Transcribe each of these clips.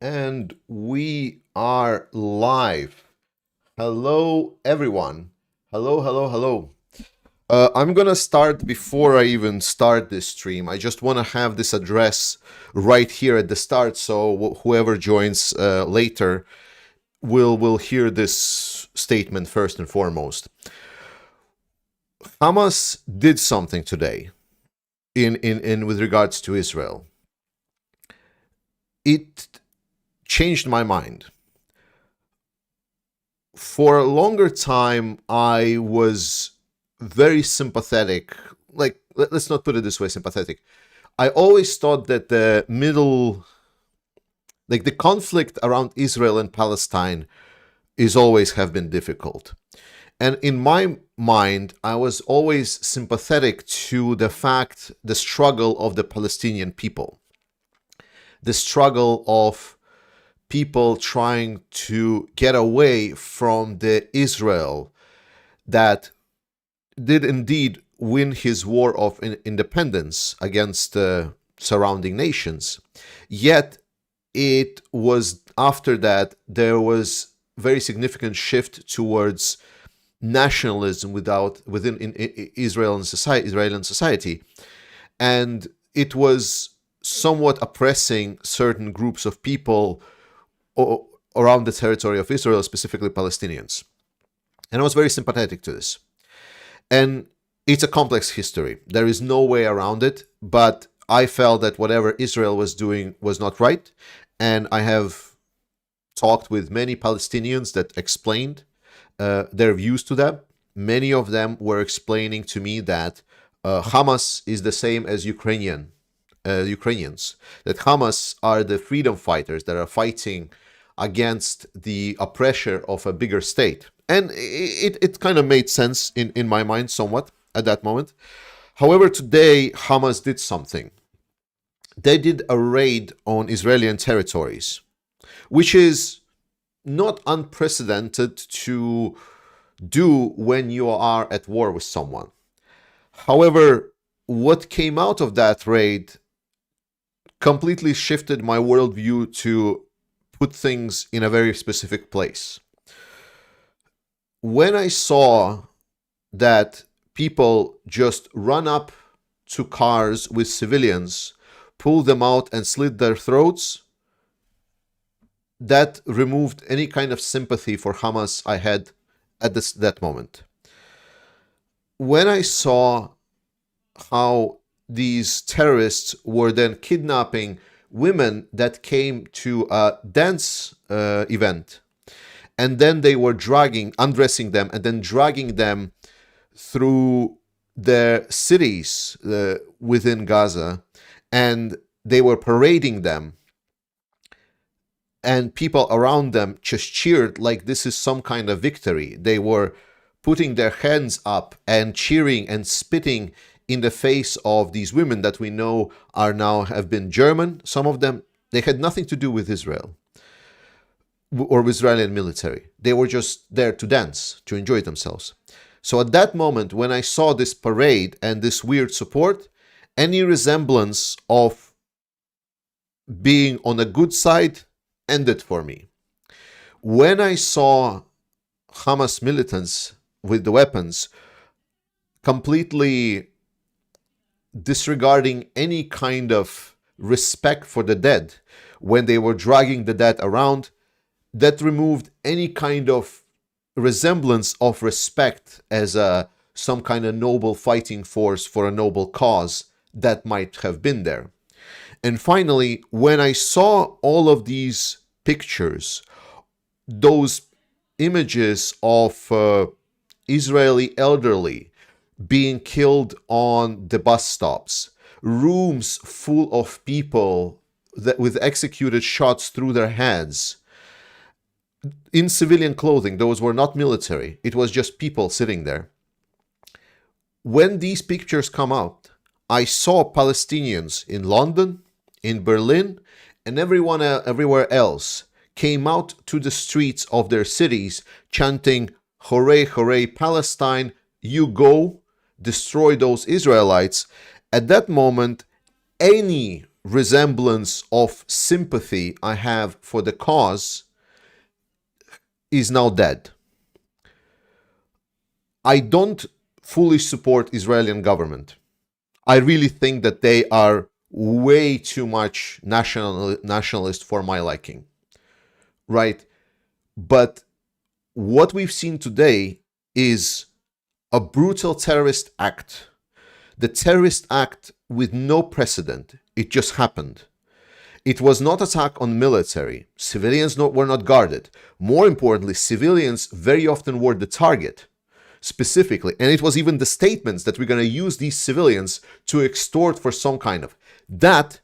And we are live. Hello, everyone. Hello, hello, hello. I'm gonna start before I even start this stream. I just want to have this address right here at the start, so whoever joins later will hear this statement first and foremost. Hamas did something today in with regards to Israel. It changed my mind. For a longer time, I was very sympathetic. Like, let's not put it this way, sympathetic. I always thought that the conflict around Israel and Palestine is always have been difficult. And in my mind, I was always sympathetic to the struggle of the Palestinian people. The struggle of people trying to get away from the Israel that did indeed win his war of independence against the surrounding nations. Yet it was after that there was very significant shift towards nationalism within Israeli society, and it was somewhat oppressing certain groups of people around the territory of Israel, specifically Palestinians. And I was very sympathetic to this. And it's a complex history. There is no way around it, but I felt that whatever Israel was doing was not right. And I have talked with many Palestinians that explained their views to them. Many of them were explaining to me that Hamas is the same as Ukrainians, that Hamas are the freedom fighters that are fighting against the oppressor of a bigger state. And it kind of made sense in my mind somewhat at that moment. However, today Hamas did something. They did a raid on Israeli territories, which is not unprecedented to do when you are at war with someone. However, what came out of that raid completely shifted my worldview to put things in a very specific place. When I saw that people just run up to cars with civilians, pull them out and slit their throats, that removed any kind of sympathy for Hamas I had at that moment. When I saw how these terrorists were then kidnapping women that came to a dance event, and then they were undressing them, and then dragging them through their cities within Gaza, and they were parading them, and people around them just cheered like this is some kind of victory. They were putting their hands up and cheering and spitting in the face of these women that we know have been German. Some of them, they had nothing to do with Israel or with Israeli military. They were just there to dance, to enjoy themselves. So at that moment, when I saw this parade and this weird support, any resemblance of being on a good side ended for me. When I saw Hamas militants with the weapons completely disregarding any kind of respect for the dead, when they were dragging the dead around, that removed any kind of resemblance of respect as some kind of noble fighting force for a noble cause that might have been there. And finally, when I saw all of these pictures, those images of Israeli elderly being killed on the bus stops, rooms full of people with executed shots through their heads, in civilian clothing. Those were not military. It was just people sitting there. When these pictures come out, I saw Palestinians in London, in Berlin, and everywhere else came out to the streets of their cities chanting, "Hooray, hooray, Palestine, you go, destroy those Israelites." At that moment, any resemblance of sympathy I have for the cause is now dead. I don't fully support Israeli government. I really think that they are way too much nationalist for my liking, right? But what we've seen today is a brutal terrorist act. The terrorist act with no precedent. It just happened. It was not attack on military. Civilians were not guarded. More importantly, civilians very often were the target, specifically. And it was even the statements that we're going to use these civilians to extort for some kind of. That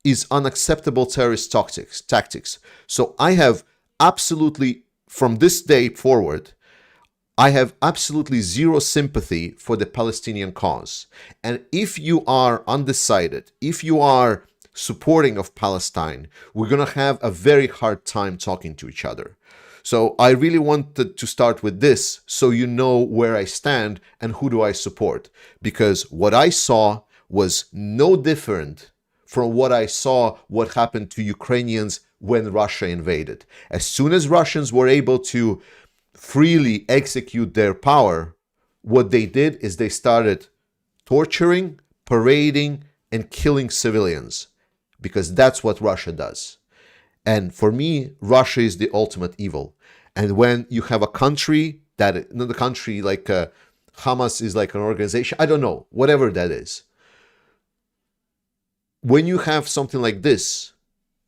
is unacceptable terrorist tactics. So I have absolutely, from this day forward, I have absolutely zero sympathy for the Palestinian cause. And if you are undecided, if you are supporting of Palestine, we're going to have a very hard time talking to each other. So I really wanted to start with this so you know where I stand and who do I support. Because what I saw was no different from what I saw what happened to Ukrainians when Russia invaded. As soon as Russians were able to freely execute their power, what they did is they started torturing, parading, and killing civilians. Because that's what Russia does. And for me, Russia is the ultimate evil. And when you have a country that, not a country like Hamas is like an organization, I don't know, whatever that is. When you have something like this,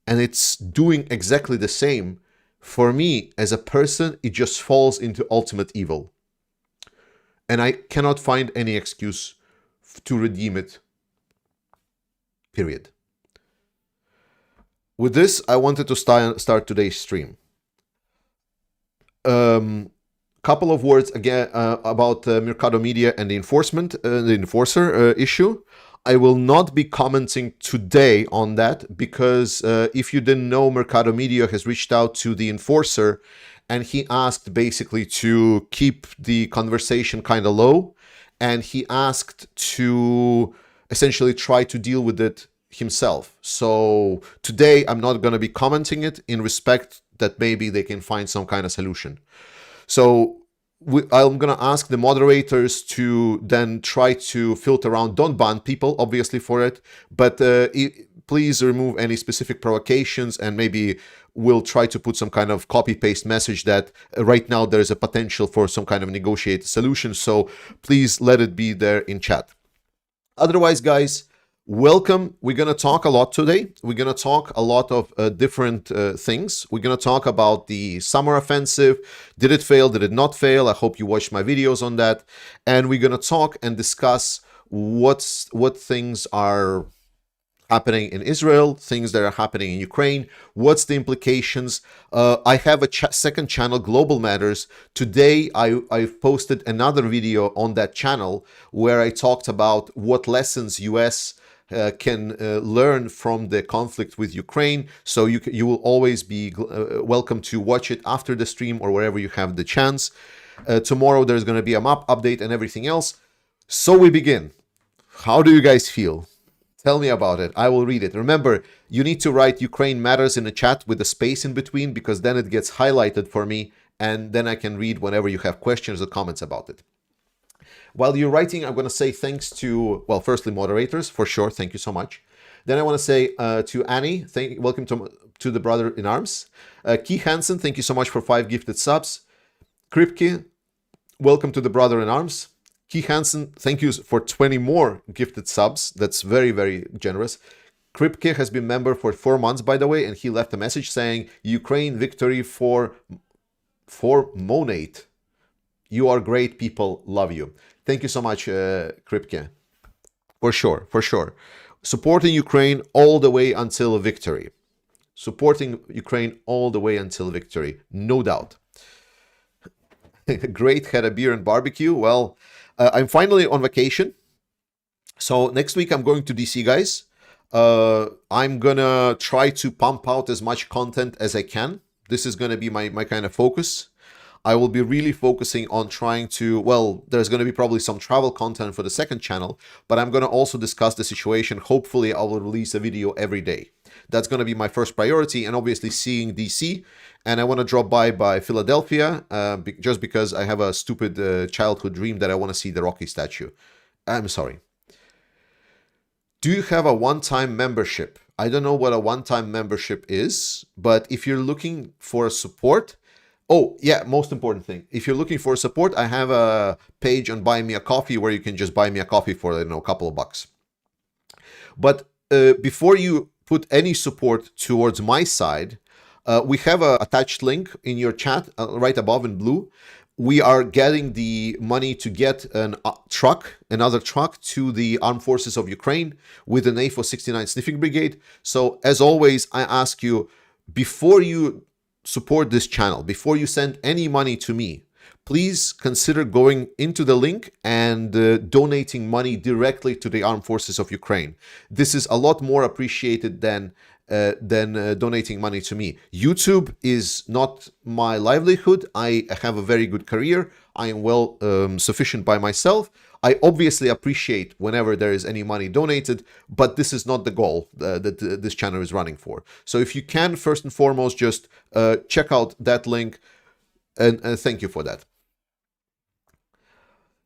and it's doing exactly the same, for me, as a person, it just falls into ultimate evil. And I cannot find any excuse to redeem it. Period. With this, I wanted to start today's stream. Couple of words again about Mercado Media and the enforcer issue. I will not be commenting today on that because if you didn't know, Mercado Media has reached out to the enforcer and he asked basically to keep the conversation kind of low, and he asked to essentially try to deal with it himself. So today I'm not going to be commenting it in respect that maybe they can find some kind of solution. So I'm going to ask the moderators to then try to filter around. Don't ban people, obviously, for it, but please remove any specific provocations, and maybe we'll try to put some kind of copy-paste message that right now there's a potential for some kind of negotiated solution. So please let it be there in chat. Otherwise, guys, welcome. We're going to talk a lot today. We're going to talk a lot of different things. We're going to talk about the summer offensive. Did it fail? Did it not fail? I hope you watched my videos on that. And we're going to talk and discuss what things are happening in Israel, things that are happening in Ukraine, what's the implications. I have a second channel, Global Matters. Today, I've posted another video on that channel where I talked about what lessons US can learn from the conflict with Ukraine. So you will always be welcome to watch it after the stream or wherever you have the chance. Tomorrow there's going to be a map update and everything else. So we begin. How do you guys feel? Tell me about it. I will read it. Remember, you need to write Ukraine Matters in the chat with a space in between, because then it gets highlighted for me and then I can read whenever you have questions or comments about it. While you're writing, I'm going to say thanks to, well, firstly, moderators, for sure. Thank you so much. Then I want to say to Annie, welcome to the brother in arms. Key Hansen, thank you so much for 5 gifted subs. Kripke, welcome to the brother in arms. Key Hansen, thank you for 20 more gifted subs. That's very, very generous. Kripke has been member for 4 months, by the way, and he left a message saying, Ukraine victory for Monate. You are great, people love you. Thank you so much, Kripke. For sure, for sure. Supporting Ukraine all the way until victory. Supporting Ukraine all the way until victory, no doubt. Great, had a beer and barbecue. Well, I'm finally on vacation. So next week I'm going to DC, guys. I'm gonna try to pump out as much content as I can. This is gonna be my kind of focus. I will be really focusing on trying to, well, there's going to be probably some travel content for the second channel, but I'm going to also discuss the situation. Hopefully I will release a video every day. That's going to be my first priority, and obviously seeing DC. And I want to drop by Philadelphia, just because I have a stupid childhood dream that I want to see the Rocky statue. I'm sorry. Do you have a one-time membership? I don't know what a one-time membership is, but if you're looking for support, oh yeah, most important thing. If you're looking for support, I have a page on Buy Me a Coffee where you can just buy me a coffee for, I don't know, a couple of bucks. But before you put any support towards my side, we have a attached link in your chat right above in blue. We are getting the money to get another truck to the Armed Forces of Ukraine with an AFO 69 Sniffing Brigade. So as always, I ask you, before you support this channel, before you send any money to me, please consider going into the link and donating money directly to the Armed Forces of Ukraine. This is a lot more appreciated than donating money to me. YouTube is not my livelihood. I have a very good career. I am well sufficient by myself. I obviously appreciate whenever there is any money donated, but this is not the goal that this channel is running for. So if you can, first and foremost, just check out that link, and thank you for that.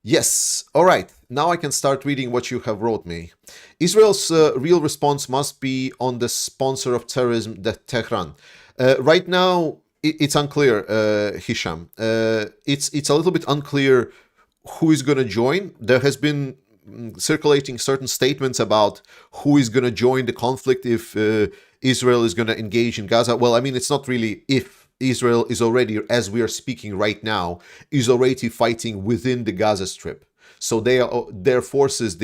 Yes, all right. Now I can start reading what you have wrote me. Israel's real response must be on the sponsor of terrorism, the Tehran. Right now, it's unclear, Hisham. It's a little bit unclear who is going to join. There has been circulating certain statements about who is going to join the conflict if Israel is going to engage in Gaza. Well, I mean, it's not really if. Israel is already, as we are speaking right now, is already fighting within the Gaza Strip. So their forces,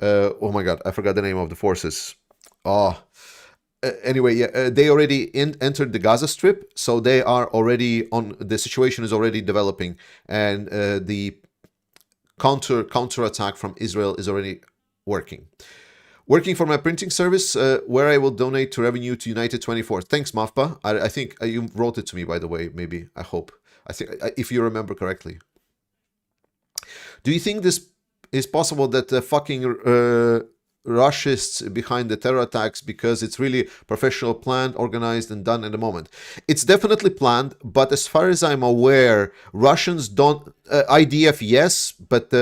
oh my God, I forgot the name of the forces. Anyway, yeah, they already entered the Gaza Strip, so they are already the situation is already developing, and the counter attack from Israel is already working. Working for my printing service, where I will donate to revenue to United 24. Thanks, Mafpa. I think you wrote it to me, by the way, maybe, I hope. I think, if you remember correctly. Do you think this is possible that the fucking Russists behind the terror attacks, because it's really professional, planned, organized, and done at the moment? It's definitely planned, but as far as I'm aware, Russians don't... IDF, yes, but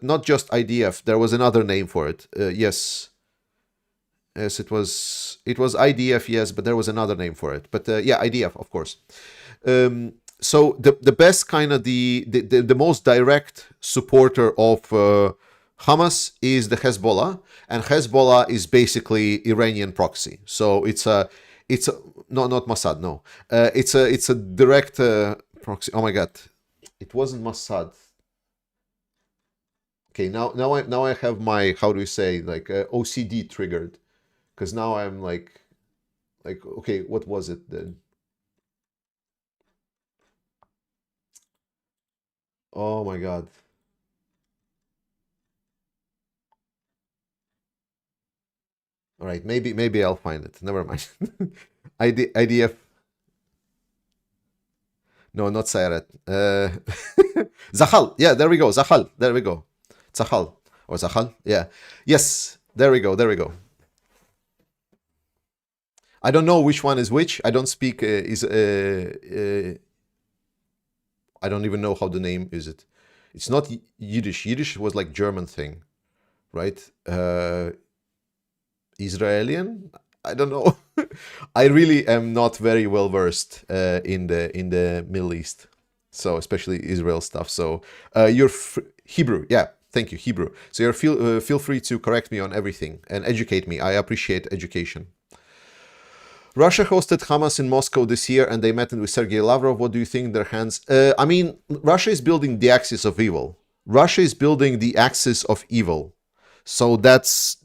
not just IDF. There was another name for it. Yes, it was IDF. Yes, but there was another name for it. But yeah, IDF, of course. So the best kind of the most direct supporter of Hamas is the Hezbollah, and Hezbollah is basically Iranian proxy. So it's a no, not Mossad. No, it's a direct proxy. Oh my God, it wasn't Mossad. Okay, now I have my, how do you say, like OCD triggered, because now I'm like okay, what was it then? Oh my God. All right, maybe I'll find it. Never mind. IDF. No, not Sayeret. Zahal. Yeah, there we go. Zahal. There we go. Zahal or Zahal. Yeah. Yes. There we go. There we go. I don't know which one is which. I don't speak. I don't even know how the name is. It's not Yiddish. Yiddish was like German thing, right? Israelian. I don't know. I really am not very well versed in the Middle East, so especially Israel stuff. So you're Hebrew, yeah. Thank you, Hebrew. So you're feel free to correct me on everything and educate me. I appreciate education. Russia hosted Hamas in Moscow this year, and they met with Sergei Lavrov. What do you think? Their hands? I mean, Russia is building the axis of evil. Russia is building the axis of evil. So that's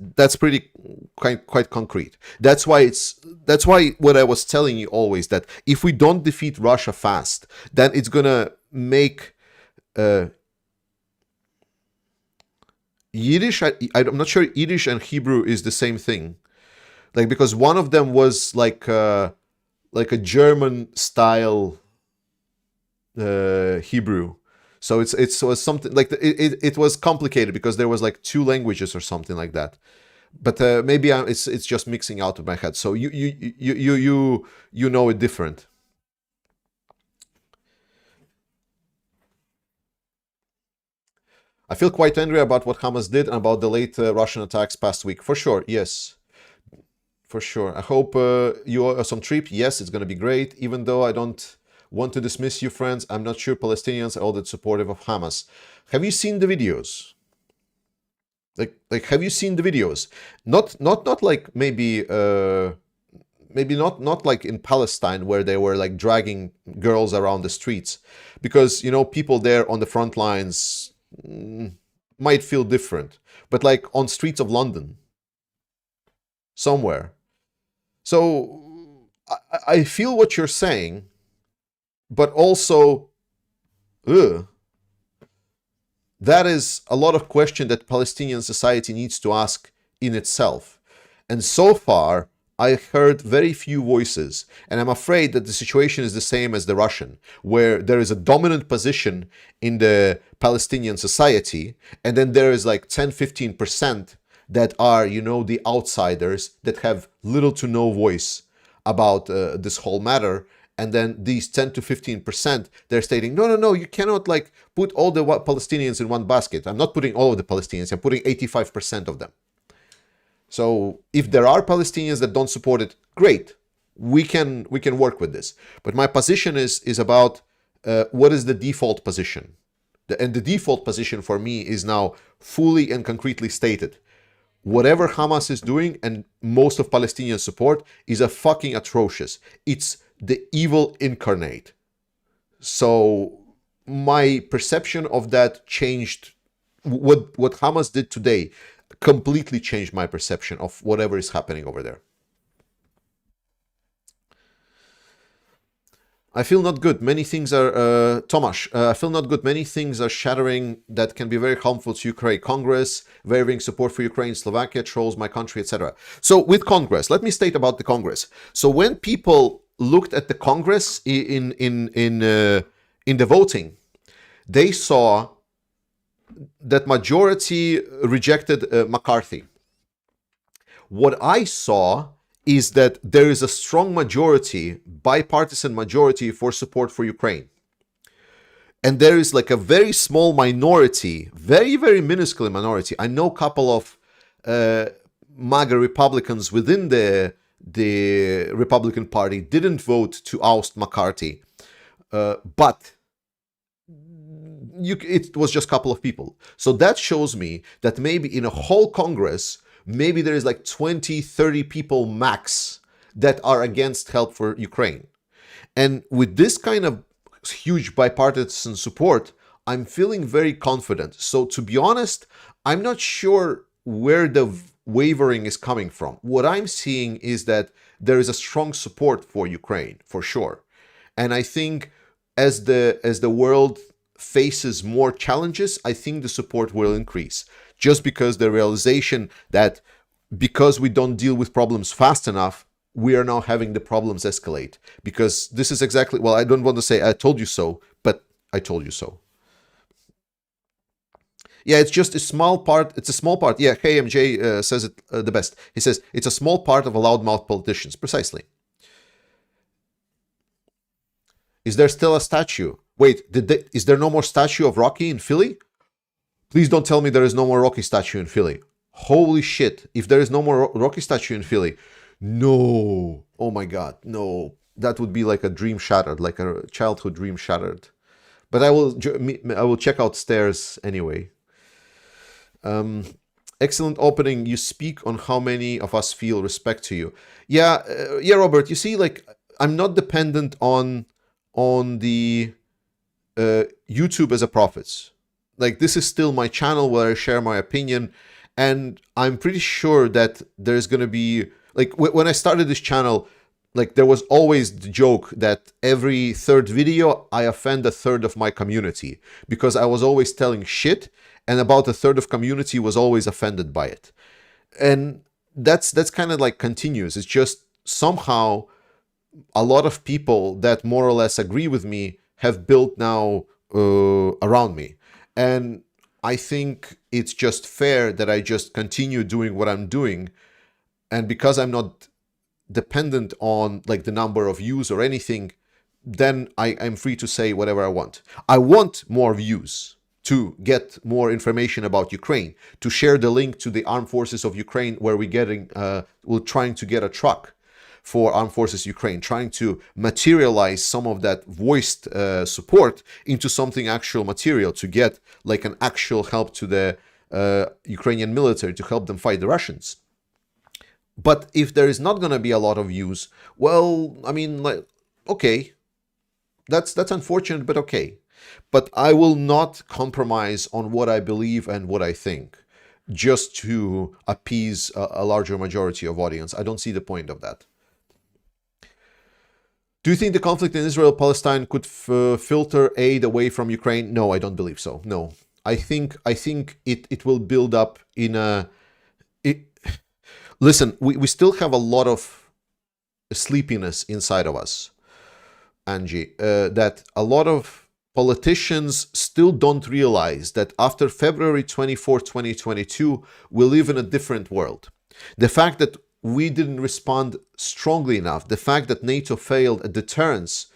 pretty quite concrete. That's why what I was telling you always, that if we don't defeat Russia fast, then it's gonna make Yiddish. I'm not sure Yiddish and Hebrew is the same thing, like, because one of them was like a German style Hebrew. So it was something like it was complicated because there was like two languages or something like that. But maybe it's just mixing out of my head. So you know it different. I feel quite angry about what Hamas did and about the late Russian attacks past week. For sure, yes. For sure. I hope you are some trip. Yes, it's going to be great. Even though I don't want to dismiss you, friends, I'm not sure Palestinians are all that supportive of Hamas. Have you seen the videos? Like, have you seen the videos? Not like maybe not like in Palestine where they were like dragging girls around the streets, because people there on the front lines might feel different, but like on streets of London somewhere. So I feel what you're saying, but also, ugh, that is a lot of question that Palestinian society needs to ask in itself. And so far, I heard very few voices, and I'm afraid that the situation is the same as the Russian, where there is a dominant position in the Palestinian society, and then there is like 10-15% that are, the outsiders that have little to no voice about this whole matter. And then these 10-15%, they're stating, no, you cannot like put all the Palestinians in one basket. I'm not putting all of the Palestinians, I'm putting 85% of them. So if there are Palestinians that don't support it, great. We can work with this. But my position is about what is the default position. And the default position for me is now fully and concretely stated. Whatever Hamas is doing and most of Palestinian support is a fucking atrocious. It's the evil incarnate. So my perception of that changed. What Hamas did today completely changed my perception of whatever is happening over there. I feel not good. Many things are, Tomasz, I feel not good. Many things are shattering that can be very harmful to Ukraine. Congress, varying support for Ukraine, Slovakia, trolls my country, etc. So with Congress, let me state about the Congress. So when people looked at the Congress in the voting, they saw that majority rejected McCarthy. What I saw is that there is a strong majority, bipartisan majority for support for Ukraine. And there is like a very small minority, very, very minuscule minority. I know a couple of MAGA Republicans within the Republican Party didn't vote to oust McCarthy, but it was just a couple of people. So that shows me that maybe in a whole Congress, maybe there is like 20-30 people max that are against help for Ukraine. And with this kind of huge bipartisan support, I'm feeling very confident. So to be honest, I'm not sure where the wavering is coming from. What I'm seeing is that there is a strong support for Ukraine, for sure. And I think as the world faces more challenges, I think the support will increase. Just because the realization that because we don't deal with problems fast enough, we are now having the problems escalate. Because this is exactly, well, I don't want to say I told you so, but I told you so. Yeah, it's just a small part. It's a small part. Yeah, KMJ says it the best. He says, it's a small part of a loudmouth politicians. Precisely. Is there still a statue? Wait, is there no more statue of Rocky in Philly? Please don't tell me there is no more Rocky statue in Philly. Holy shit. If there is no more Rocky statue in Philly, no. Oh my God, no. That would be like a dream shattered, like a childhood dream shattered. But I will check out stairs anyway. Excellent opening. You speak on how many of us feel respect to you. Yeah, Robert. You see, like I'm not dependent on the YouTube as a profits. Like this is still my channel where I share my opinion, and I'm pretty sure that there's gonna be like when I started this channel, like there was always the joke that every third video I offend a third of my community because I was always telling shit, and about a third of community was always offended by it, and that's kind of like continuous. It's just somehow a lot of people that more or less agree with me have built now around me. And I think it's just fair that I just continue doing what I'm doing. And because I'm not dependent on like the number of views or anything, then I'm free to say whatever I want. I want more views to get more information about Ukraine, to share the link to the Armed Forces of Ukraine, where we're trying to get a truck for Armed Forces Ukraine, trying to materialize some of that voiced support into something actual material, to get like an actual help to the Ukrainian military to help them fight the Russians. But if there is not going to be a lot of views, well, I mean, like, okay, that's unfortunate, but okay. But I will not compromise on what I believe and what I think just to appease a larger majority of audience. I don't see the point of that. Do you think the conflict in Israel-Palestine could filter aid away from Ukraine? No, I don't believe so. No, I think it will build up in a... Listen, we still have a lot of sleepiness inside of us, Angie, that a lot of politicians still don't realize that after February 24, 2022, we live in a different world. The fact that we didn't respond strongly enough, the fact that NATO failed at deterrence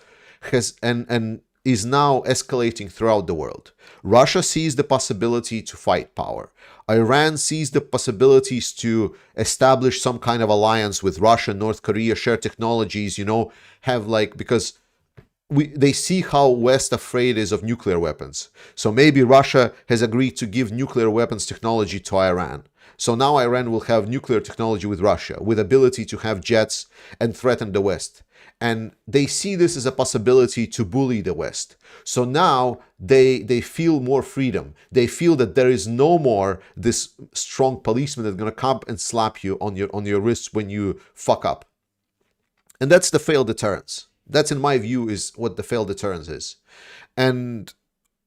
and is now escalating throughout the world. Russia sees the possibility to fight power. Iran sees the possibilities to establish some kind of alliance with Russia, North Korea, share technologies, have like, because they see how West afraid is of nuclear weapons. So maybe Russia has agreed to give nuclear weapons technology to Iran. So now Iran will have nuclear technology with Russia, with ability to have jets and threaten the West. And they see this as a possibility to bully the West. So now they feel more freedom. They feel that there is no more this strong policeman that's going to come and slap you on your wrists when you fuck up. And that's the failed deterrence. That's, in my view, is what the failed deterrence is. And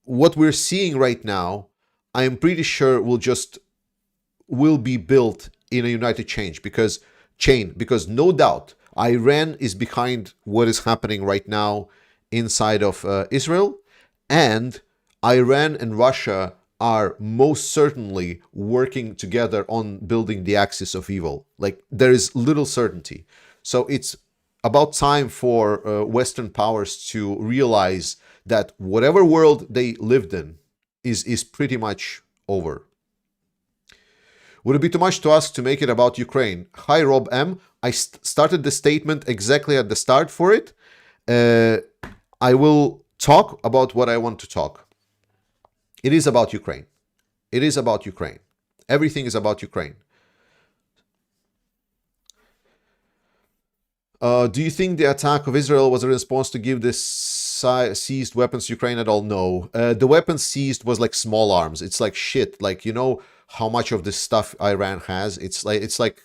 what we're seeing right now, I am pretty sure will be built in a united because no doubt Iran is behind what is happening right now inside of Israel, and Iran and Russia are most certainly working together on building the axis of evil. Like, there is little certainty. So it's about time for Western powers to realize that whatever world they lived in is pretty much over. Would it be too much to ask to make it about Ukraine? Hi, Rob M. I started the statement exactly at the start for it. I will talk about what I want to talk. It is about Ukraine. It is about Ukraine. Everything is about Ukraine. Do you think the attack of Israel was a response to give this seized weapons to Ukraine at all? No. The weapons seized was like small arms. It's like shit. Like, how much of this stuff Iran has. It's like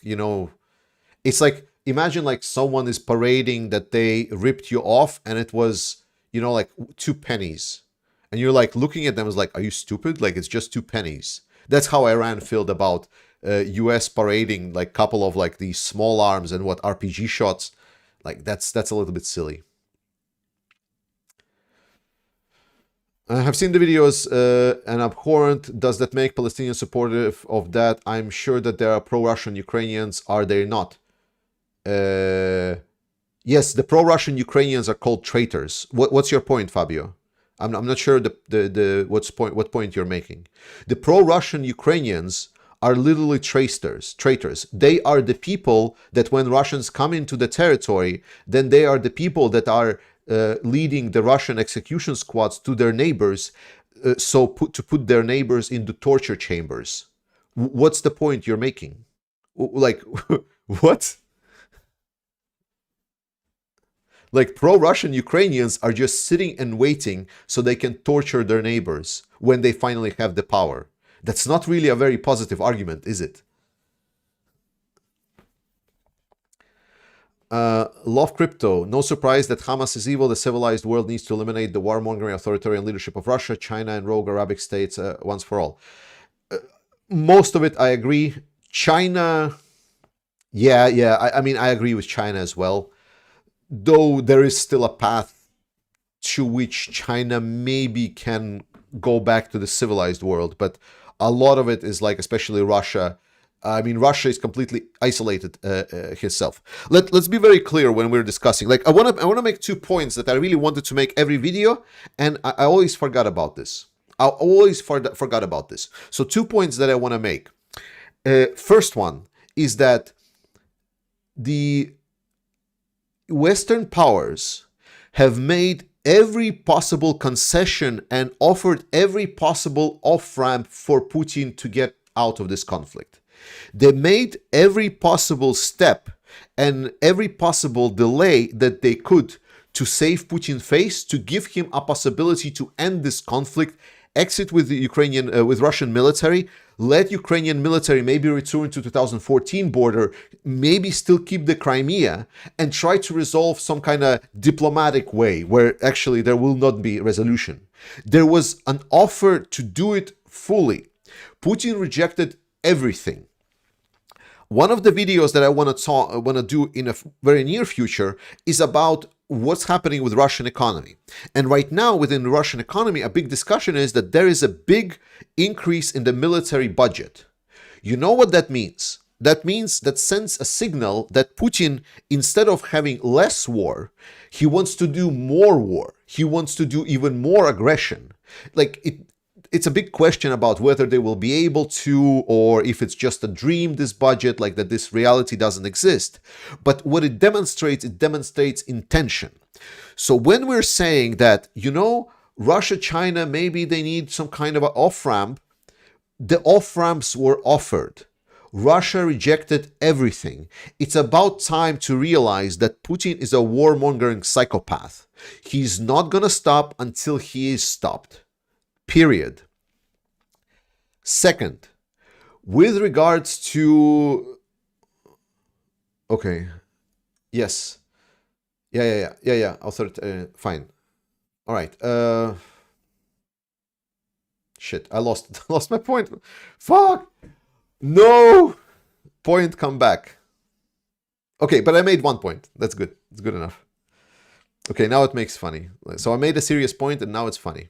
imagine like someone is parading that they ripped you off and it was, like 2 pennies. And you're like looking at them as like, are you stupid? Like, it's just 2 pennies. That's how Iran felt about US parading like couple of like these small arms and RPG shots. Like, that's a little bit silly. I have seen the videos and abhorrent. Does that make Palestinians supportive of that? I'm sure that there are pro-Russian Ukrainians. Are they not? Yes, the pro-Russian Ukrainians are called traitors. What's your point, Fabio? I'm not sure what point you're making. The pro-Russian Ukrainians are literally traitors. They are the people that when Russians come into the territory, then they are the people that are leading the Russian execution squads to their neighbors, to put their neighbors into torture chambers. What's the point you're making? Like, what? Like, pro-Russian Ukrainians are just sitting and waiting so they can torture their neighbors when they finally have the power. That's not really a very positive argument, is it? Love Crypto. No surprise that Hamas is evil. The civilized world needs to eliminate the warmongering authoritarian leadership of Russia, China, and rogue Arabic states once for all. Most of it, I agree. China, I mean, I agree with China as well. Though there is still a path to which China maybe can go back to the civilized world, but a lot of it is like, especially Russia. I mean, Russia is completely isolated herself. Let's be very clear when we're discussing. Like, I want to make 2 points that I really wanted to make every video, and I always forgot about this. I always forgot about this. So 2 points that I want to make. First one is that the Western powers have made every possible concession and offered every possible off-ramp for Putin to get out of this conflict. They made every possible step and every possible delay that they could to save Putin's face, to give him a possibility to end this conflict, exit with the with Russian military, let Ukrainian military maybe return to 2014 border, maybe still keep the Crimea, and try to resolve some kind of diplomatic way where actually there will not be resolution. There was an offer to do it fully. Putin rejected everything. One of the videos that I want to do in a very near future is about what's happening with Russian economy. And right now within the Russian economy, a big discussion is that there is a big increase in the military budget. You know what that means? That means that sends a signal that Putin, instead of having less war, he wants to do more war. He wants to do even more aggression. Like, it's a big question about whether they will be able to, or if it's just a dream, this budget, like that this reality doesn't exist. But what it demonstrates intention. So when we're saying that, you know, Russia, China, maybe they need some kind of an off-ramp, the off-ramps were offered. Russia rejected everything. It's about time to realize that Putin is a warmongering psychopath. He's not gonna stop until he is stopped. Period. Second, with regards to... Okay. Yes. Yeah. Fine. All right. Shit, I lost my point. Fuck! No! Point, come back. Okay, but I made 1 point. That's good. It's good enough. Okay, now it makes funny. So I made a serious point and now it's funny.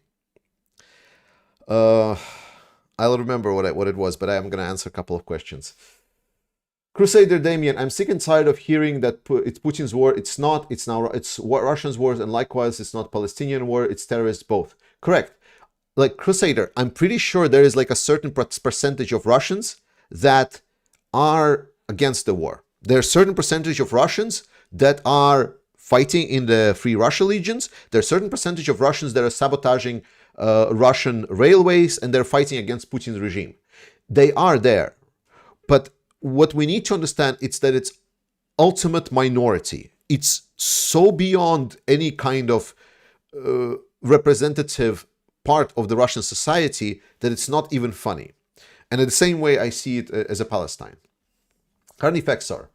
I'll remember what it was, but I am going to answer a couple of questions. Crusader Damien, I'm sick and tired of hearing that it's Putin's war. It's not. It's now. It's Russians' wars, and likewise, it's not Palestinian war. It's terrorists both. Correct. Like Crusader, I'm pretty sure there is like a certain percentage of Russians that are against the war. There's a certain percentage of Russians that are fighting in the Free Russia legions. There's a certain percentage of Russians that are sabotaging Russian railways, and they're fighting against Putin's regime. They are there. But what we need to understand is that it's ultimate minority. It's so beyond any kind of representative part of the Russian society that it's not even funny. And in the same way, I see it as a Palestine. Carnifexor,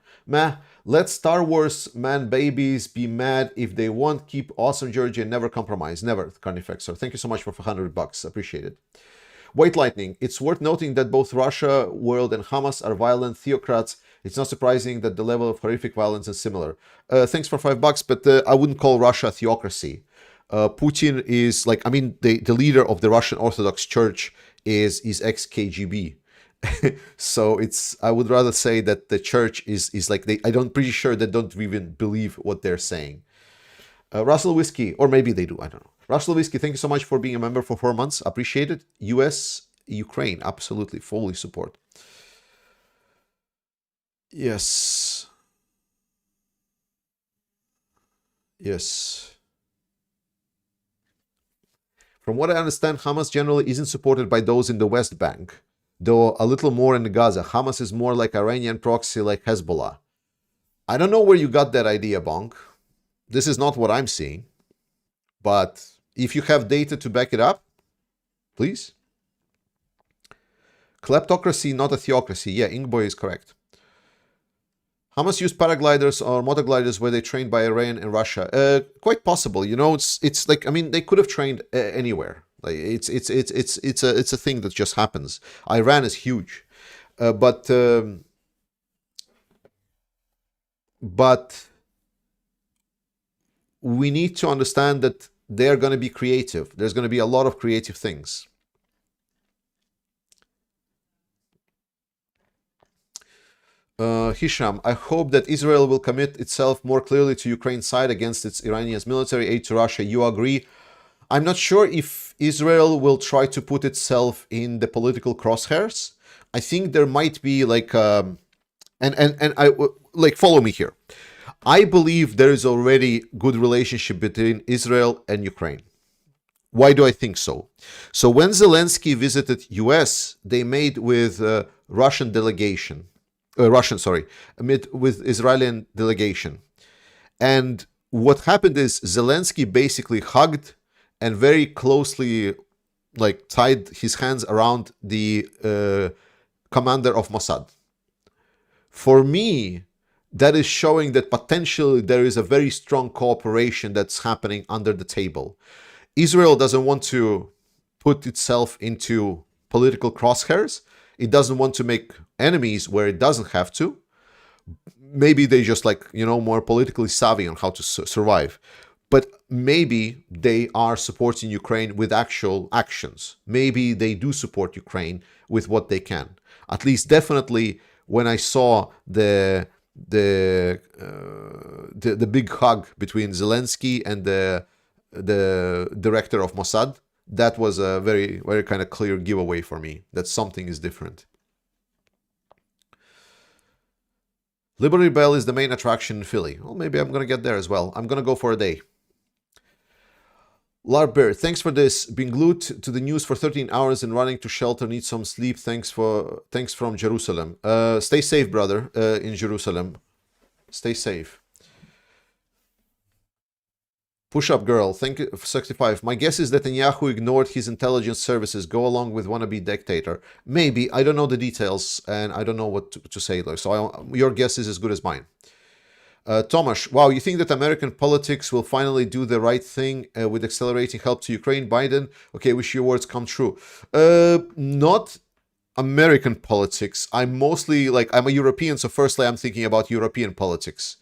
let Star Wars man babies be mad if they want. Keep awesome Georgia and never compromise. Never, Carnifexor. Thank you so much for $100. Appreciate it. White Lightning, it's worth noting that both Russia, world, and Hamas are violent theocrats. It's not surprising that the level of horrific violence is similar. Thanks for $5, but I wouldn't call Russia a theocracy. Putin is like, I mean, the leader of the Russian Orthodox Church is ex-KGB. So I would rather say that the church is like, I'm pretty sure they don't even believe what they're saying. Russell Whiskey, or maybe they do, I don't know. Russell Whiskey, thank you so much for being a member for 4 months. Appreciate it. US, Ukraine, absolutely, fully support. Yes. From what I understand, Hamas generally isn't supported by those in the West Bank, though a little more in Gaza. Hamas is more like Iranian proxy like Hezbollah. I don't know where you got that idea, Bonk. This is not what I'm seeing. But if you have data to back it up, please. Kleptocracy, not a theocracy. Yeah, Ingboy is correct. Hamas used paragliders or motogliders where they trained by Iran and Russia. Quite possible. You know, it's like, I mean, they could have trained anywhere. Like it's a thing that just happens. Iran is huge, but we need to understand that they're going to be creative. There's going to be a lot of creative things. Hisham, I hope that Israel will commit itself more clearly to Ukraine's side against its Iranian military aid to Russia. You agree? I'm not sure if Israel will try to put itself in the political crosshairs. I think there might be like, and I like, follow me here. I believe there is already good relationship between Israel and Ukraine. Why do I think so? So when Zelensky visited US, they made with Russian delegation. With Israeli delegation. And what happened is Zelensky basically hugged and very closely like tied his hands around the commander of Mossad. For me, that is showing that potentially there is a very strong cooperation that's happening under the table. Israel doesn't want to put itself into political crosshairs. It doesn't want to make enemies where it doesn't have to. Maybe they just like, more politically savvy on how to survive. But maybe they are supporting Ukraine with actual actions. Maybe they do support Ukraine with what they can. At least definitely when I saw the big hug between Zelensky and the director of Mossad, that was a very, very kind of clear giveaway for me that something is different. Liberty Bell is the main attraction in Philly. Well, maybe I'm going to get there as well. I'm going to go for a day. Larbear, thanks for this. Being glued to the news for 13 hours and running to shelter, need some sleep. Thanks from Jerusalem. Stay safe, brother, in Jerusalem. Stay safe. Push up girl, thank you for 65. My guess is that Netanyahu ignored his intelligence services, go along with wannabe dictator. Maybe, I don't know the details and I don't know what to say though. So your guess is as good as mine. Tomasz, wow, you think that American politics will finally do the right thing with accelerating help to Ukraine? Biden, okay, wish your words come true. Not American politics. I'm mostly like, I'm a European, so firstly I'm thinking about European politics.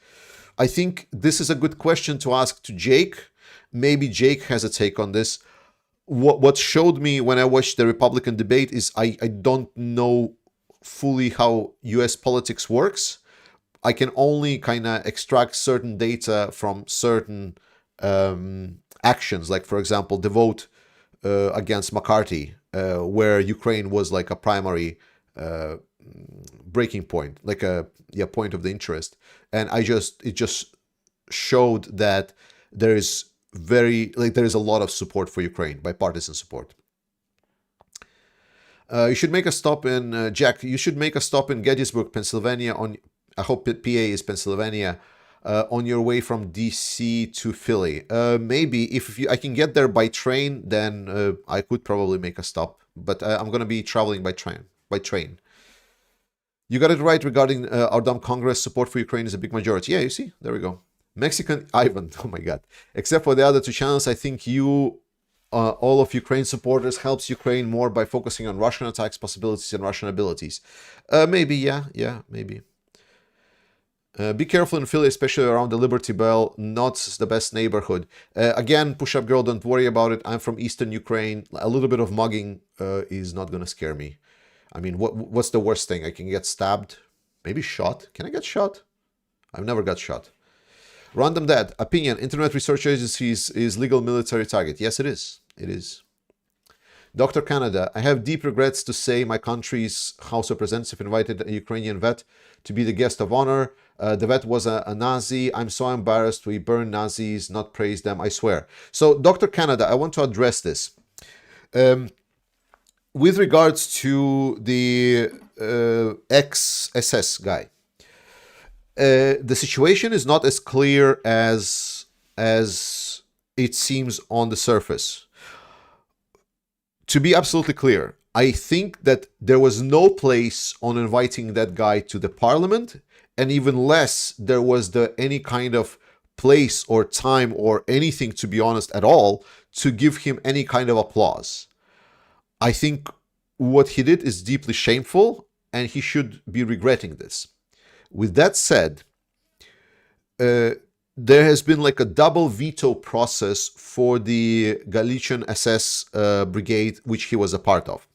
I think this is a good question to ask to Jake. Maybe Jake has a take on this. What showed me when I watched the Republican debate is I don't know fully how US politics works. I can only kind of extract certain data from certain actions, like for example, the vote against McCarthy, where Ukraine was like a primary breaking point, like a point of the interest. And it just showed that there is a lot of support for Ukraine, bipartisan support. You should make a stop in Jack. You should make a stop in Gettysburg, Pennsylvania. I hope PA is Pennsylvania. On your way from DC to Philly. Maybe if I can get there by train, then I could probably make a stop. But I'm gonna be traveling by train. You got it right regarding our dumb Congress. Support for Ukraine is a big majority. Yeah, you see? There we go. Mexican Ivan. Oh my God. Except for the other two channels, I think all of Ukraine supporters helps Ukraine more by focusing on Russian attacks, possibilities, and Russian abilities. Maybe, yeah, maybe. Be careful in Philly, especially around the Liberty Bell. Not the best neighborhood. Again, push-up girl, don't worry about it. I'm from Eastern Ukraine. A little bit of mugging is not going to scare me. I mean, what's the worst thing? I can get stabbed, maybe shot. Can I get shot? I've never got shot. Random Dad, opinion, Internet Research Agencies is legal military target. Yes, it is. It is. Dr. Canada, I have deep regrets to say my country's House of Representatives invited a Ukrainian vet to be the guest of honor. The vet was a Nazi. I'm so embarrassed. We burn Nazis, not praise them, I swear. So, Dr. Canada, I want to address this. With regards to the ex-SS guy, the situation is not as clear as it seems on the surface. To be absolutely clear, I think that there was no place on inviting that guy to the parliament, and even less there was any kind of place or time or anything, to be honest, at all, to give him any kind of applause. I think what he did is deeply shameful, and he should be regretting this. With that said, there has been like a double veto process for the Galician SS brigade, which he was a part of.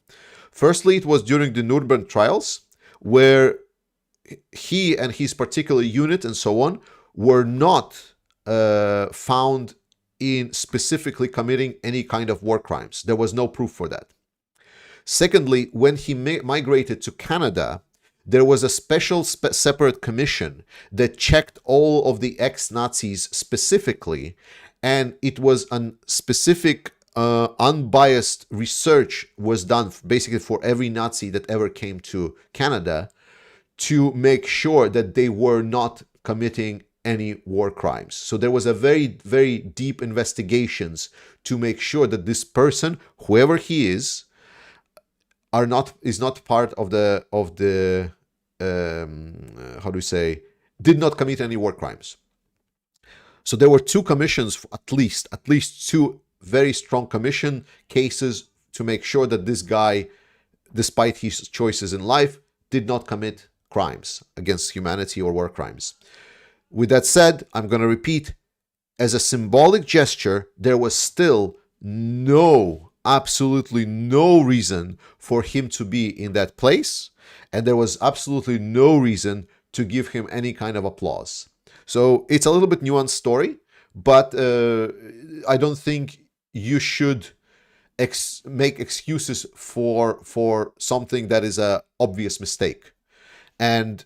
Firstly, it was during the Nuremberg trials, where he and his particular unit and so on were not found in specifically committing any kind of war crimes. There was no proof for that. Secondly, when he migrated to Canada, there was a special separate commission that checked all of the ex-Nazis specifically, and it was a specific unbiased research was done basically for every Nazi that ever came to Canada to make sure that they were not committing any war crimes. So there was a very, very deep investigations to make sure that this person, whoever he is not part of the how do you say, did not commit any war crimes. So there were two commissions, at least two very strong commission cases to make sure that this guy, despite his choices in life, did not commit crimes against humanity or war crimes. With that said, I'm going to repeat, as a symbolic gesture, there was still absolutely no reason for him to be in that place, and there was absolutely no reason to give him any kind of applause. So it's a little bit nuanced story, but I don't think you should make excuses for something that is a obvious mistake. And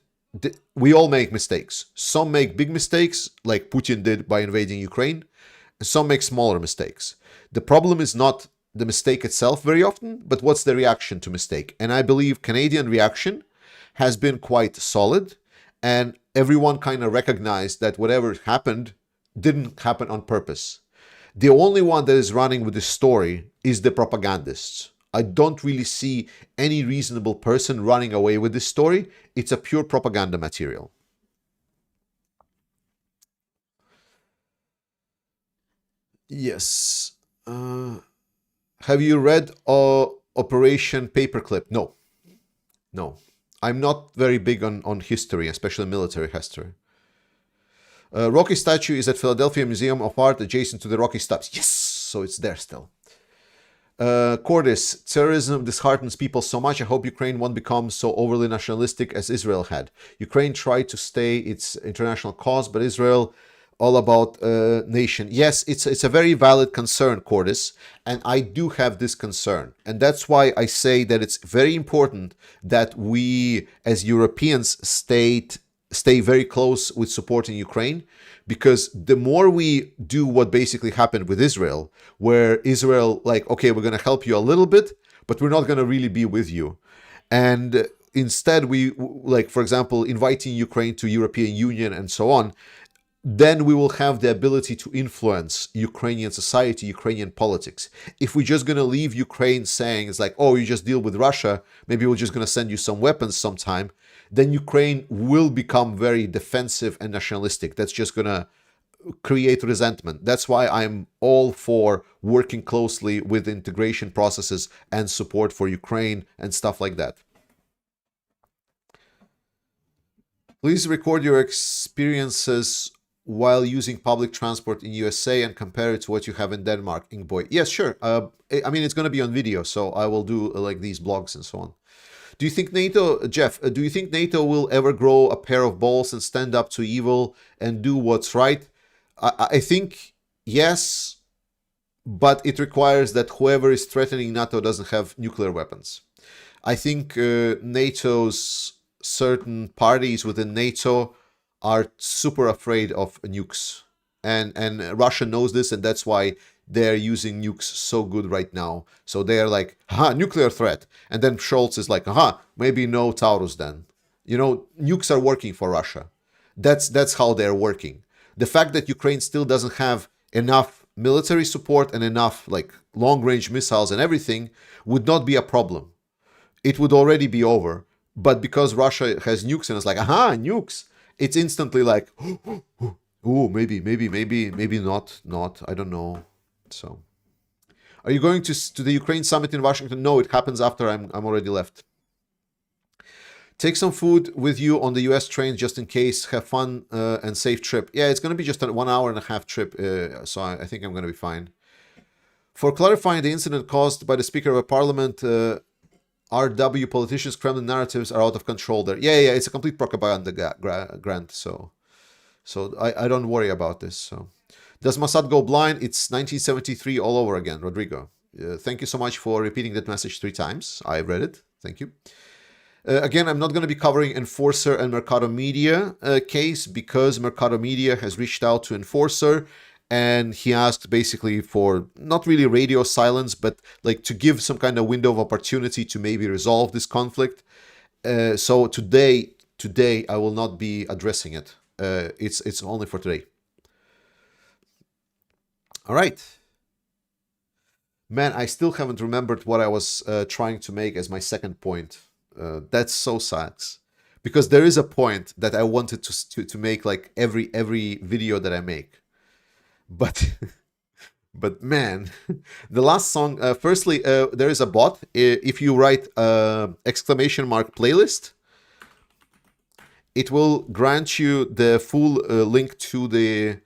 we all make mistakes. Some make big mistakes, like Putin did by invading Ukraine, and some make smaller mistakes. The problem is not the mistake itself very often, but what's the reaction to mistake? And I believe Canadian reaction has been quite solid, and everyone kind of recognized that whatever happened didn't happen on purpose. The only one that is running with this story is the propagandists. I don't really see any reasonable person running away with this story. It's a pure propaganda material. Yes. Have you read Operation Paperclip? No. I'm not very big on history, especially military history. Rocky statue is at Philadelphia Museum of Art adjacent to the Rocky Steps. Yes! So it's there still. Cordis, terrorism disheartens people so much. I hope Ukraine won't become so overly nationalistic as Israel had. Ukraine tried to stay its international cause, but Israel all about nation. Yes, it's a very valid concern, Cordis, and I do have this concern. And that's why I say that it's very important that we, as Europeans, stay very close with supporting Ukraine, because the more we do what basically happened with Israel, where Israel, like, okay, we're going to help you a little bit, but we're not going to really be with you. And instead we, like, for example, inviting Ukraine to European Union and so on, then we will have the ability to influence Ukrainian society, Ukrainian politics. If we're just going to leave Ukraine saying, it's like, oh, you just deal with Russia, maybe we're just going to send you some weapons sometime, then Ukraine will become very defensive and nationalistic. That's just going to create resentment. That's why I'm all for working closely with integration processes and support for Ukraine and stuff like that. Please record your experiences while using public transport in USA and compare it to what you have in Denmark, Ingboy. Yes, sure. I mean, it's going to be on video, so I will do like these blogs and so on. Do you think NATO, Jeff, do you think NATO will ever grow a pair of balls and stand up to evil and do what's right? I think yes, but it requires that whoever is threatening NATO doesn't have nuclear weapons. I think NATO's certain parties within NATO are super afraid of nukes, and Russia knows this, and that's why they're using nukes so good right now. So they're like, aha, nuclear threat, and then Scholz is like, aha, maybe no Taurus then. You know, nukes are working for Russia. That's how they're working. The fact that Ukraine still doesn't have enough military support and enough like long-range missiles and everything would not be a problem. It would already be over. But because Russia has nukes and it's like, aha, nukes, it's instantly like, oh, maybe not. I don't know. So, are you going to the Ukraine summit in Washington? No, it happens after I'm already left. Take some food with you on the US trains just in case. Have fun and safe trip. Yeah, it's going to be just a 1.5 hour trip, so I think I'm going to be fine. For clarifying the incident caused by the Speaker of a Parliament, RW politicians' Kremlin narratives are out of control there. Yeah, it's a complete propaganda grant, so I don't worry about this. So, does Mossad go blind? It's 1973 all over again, Rodrigo. Thank you so much for repeating that message 3 times. I read it. Thank you. Again, I'm not going to be covering Enforcer and Mercado Media case because Mercado Media has reached out to Enforcer and he asked basically for not really radio silence, but like to give some kind of window of opportunity to maybe resolve this conflict. So today I will not be addressing it. It's only for today. All right. Man, I still haven't remembered what I was trying to make as my second point. That's so sad, because there is a point that I wanted to make like every video that I make, but but man, the last song. Firstly, there is a bot. If you write exclamation mark playlist, it will grant you the full link to the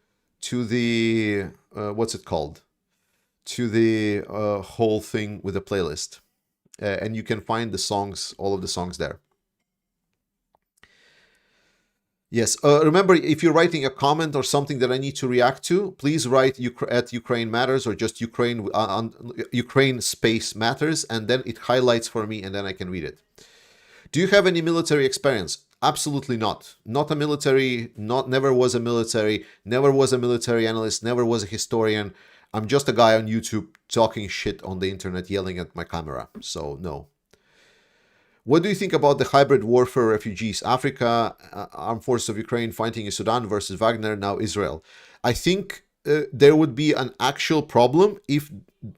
what's it called, to the whole thing with the playlist. And you can find the songs, all of the songs there. Yes, remember, if you're writing a comment or something that I need to react to, please write at Ukraine Matters or just Ukraine Ukraine space matters, and then it highlights for me, and then I can read it. Do you have any military experience? Absolutely not. Not a military, never was a military, never was a military analyst, never was a historian. I'm just a guy on YouTube talking shit on the internet, yelling at my camera. So, no. What do you think about the hybrid warfare refugees? Africa, Armed Forces of Ukraine fighting in Sudan versus Wagner, now Israel. I think there would be an actual problem if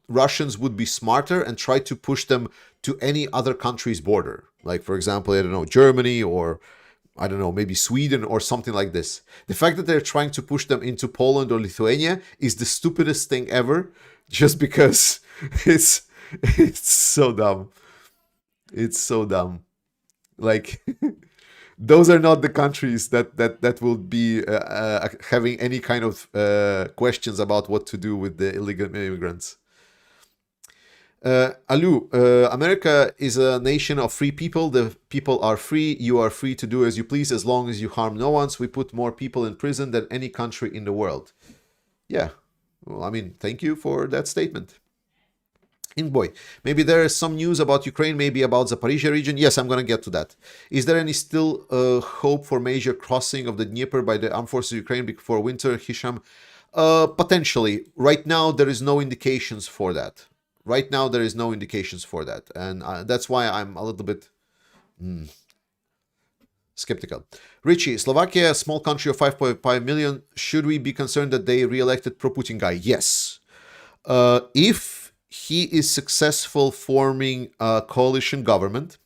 Russians would be smarter and try to push them to any other country's border. Like, for example, I don't know, Germany or I don't know, maybe Sweden or something like this. The fact that they're trying to push them into Poland or Lithuania is the stupidest thing ever, just because it's so dumb. It's so dumb. Like, those are not the countries that will be having any kind of questions about what to do with the illegal immigrants. Alu, America is a nation of free people. The people are free. You are free to do as you please as long as you harm no one. So we put more people in prison than any country in the world. Yeah. Well, I mean, thank you for that statement. Boy, maybe there is some news about Ukraine, maybe about Zaporizhia region. Yes, I'm going to get to that. Is there any still hope for major crossing of the Dnieper by the Armed Forces of Ukraine before winter, Hisham? Potentially. Right now, there is no indications for that. Right now, there is no indications for that. And that's why I'm a little bit skeptical. Richie, Slovakia, a small country of 5.5 million. Should we be concerned that they re-elected pro-Putin guy? Yes. If he is successful forming a coalition government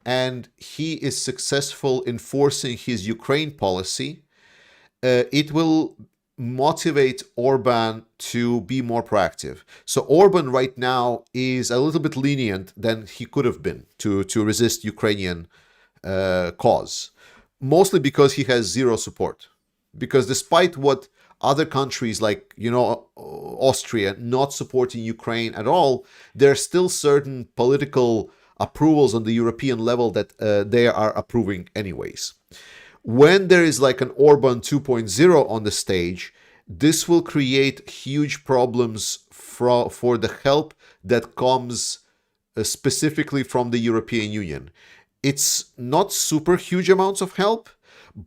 and he is successful in forcing his Ukraine policy, it will motivate Orban to be more proactive. So Orban right now is a little bit lenient than he could have been to resist Ukrainian cause, mostly because he has zero support. Because despite what other countries like, Austria not supporting Ukraine at all, there are still certain political approvals on the European level that they are approving anyways. When there is like an Orban 2.0 on the stage, this will create huge problems for the help that comes specifically from the European Union. It's not super huge amounts of help,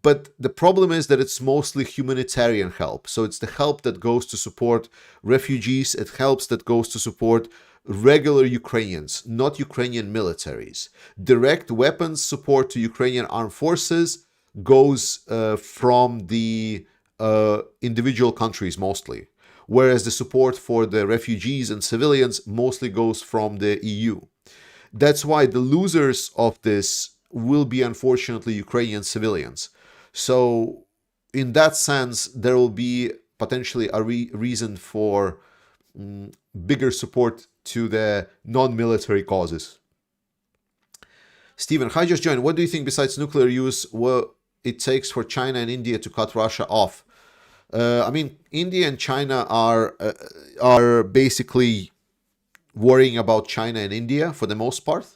but the problem is that it's mostly humanitarian help. So it's the help that goes to support refugees. It helps that goes to support regular Ukrainians, not Ukrainian militaries. Direct weapons support to Ukrainian armed forces goes from the individual countries mostly, whereas the support for the refugees and civilians mostly goes from the EU. That's why the losers of this will be, unfortunately, Ukrainian civilians. So in that sense, there will be potentially a reason for bigger support to the non-military causes. Stephen, hi, just joined. What do you think besides nuclear use, what it takes for China and India to cut Russia off? I mean, India and China are basically worrying about China and India for the most part.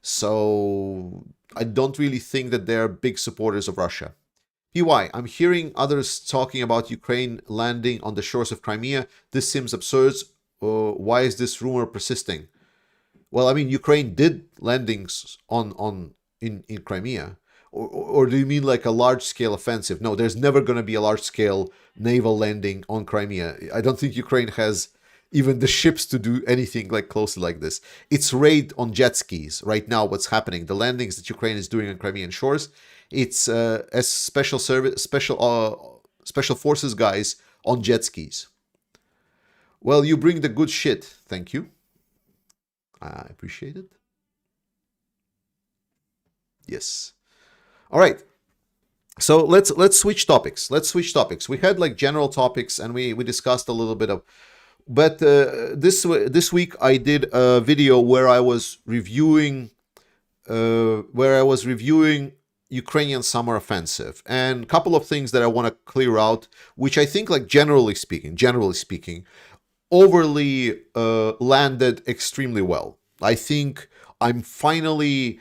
So I don't really think that they're big supporters of Russia. PY, I'm hearing others talking about Ukraine landing on the shores of Crimea. This seems absurd. Why is this rumor persisting? Well, I mean, Ukraine did landings in Crimea. Or do you mean like a large-scale offensive? No, there's never going to be a large-scale naval landing on Crimea. I don't think Ukraine has even the ships to do anything like closely like this. It's raid on jet skis right now. What's happening? The landings that Ukraine is doing on Crimean shores. It's as special forces guys on jet skis. Well, you bring the good shit. Thank you. I appreciate it. Yes. All right. So let's switch topics. We had like general topics, and we discussed a little bit of. But this week I did a video where I was reviewing Ukrainian summer offensive, and a couple of things that I want to clear out, which I think, like generally speaking, overly landed extremely well. I think I'm finally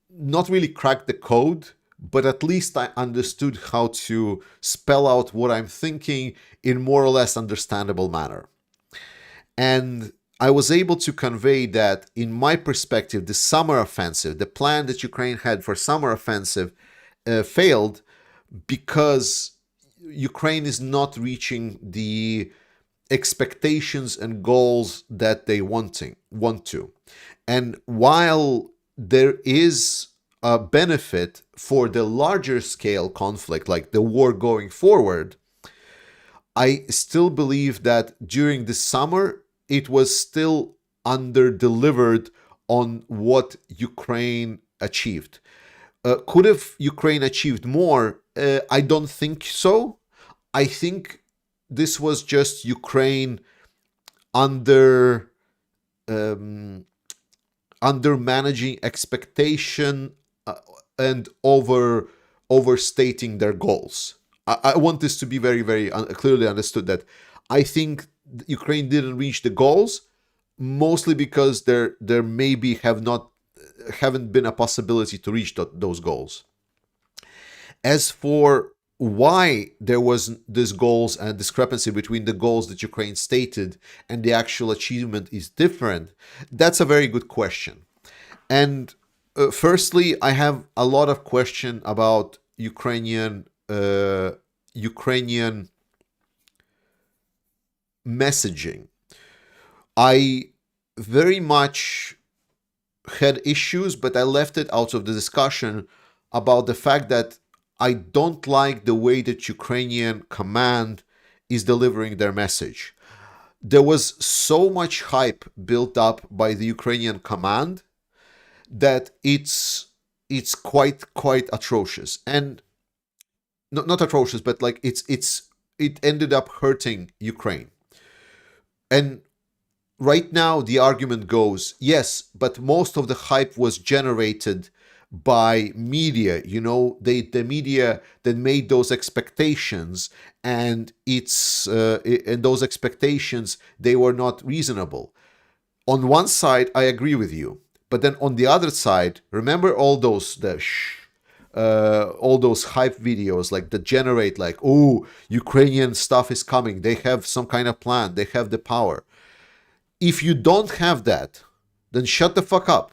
not really cracked the code, but at least I understood how to spell out what I'm thinking in more or less understandable manner. And I was able to convey that, in my perspective, the summer offensive, the plan that Ukraine had for summer offensive, failed because Ukraine is not reaching the expectations and goals that they want to. And while there is a benefit for the larger scale conflict, like the war going forward, I still believe that during the summer, it was still under-delivered on what Ukraine achieved. Could have Ukraine achieved more? I don't think so. I think this was just Ukraine under-managing expectation and overstating their goals. I want this to be very, very clearly understood, that I think Ukraine didn't reach the goals, mostly because there maybe haven't been a possibility to reach those goals. As for why there was this goals and discrepancy between the goals that Ukraine stated and the actual achievement is different, that's a very good question. And firstly, I have a lot of question about Ukrainian messaging. I very much had issues, but I left it out of the discussion about the fact that I don't like the way that Ukrainian command is delivering their message. There was so much hype built up by the Ukrainian command that it's quite atrocious, and not atrocious, but like it ended up hurting Ukraine. And right now the argument goes, yes, but most of the hype was generated by media, the media that made those expectations, and and those expectations, they were not reasonable. On one side, I agree with you, but then on the other side, remember all those hype videos like that generate like, oh, Ukrainian stuff is coming, they have some kind of plan, they have the power. If you don't have that, then shut the fuck up.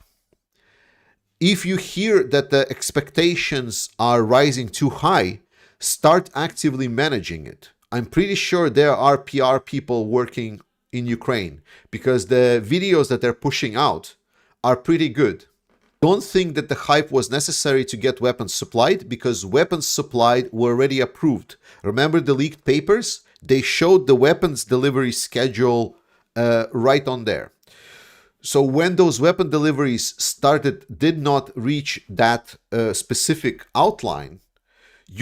If you hear that the expectations are rising too high, start actively managing it. I'm pretty sure there are PR people working in Ukraine, because the videos that they're pushing out are pretty good. Don't think that the hype was necessary to get weapons supplied, because weapons supplied were already approved. Remember the leaked papers? They showed the weapons delivery schedule right on there. So when those weapon deliveries did not reach that specific outline,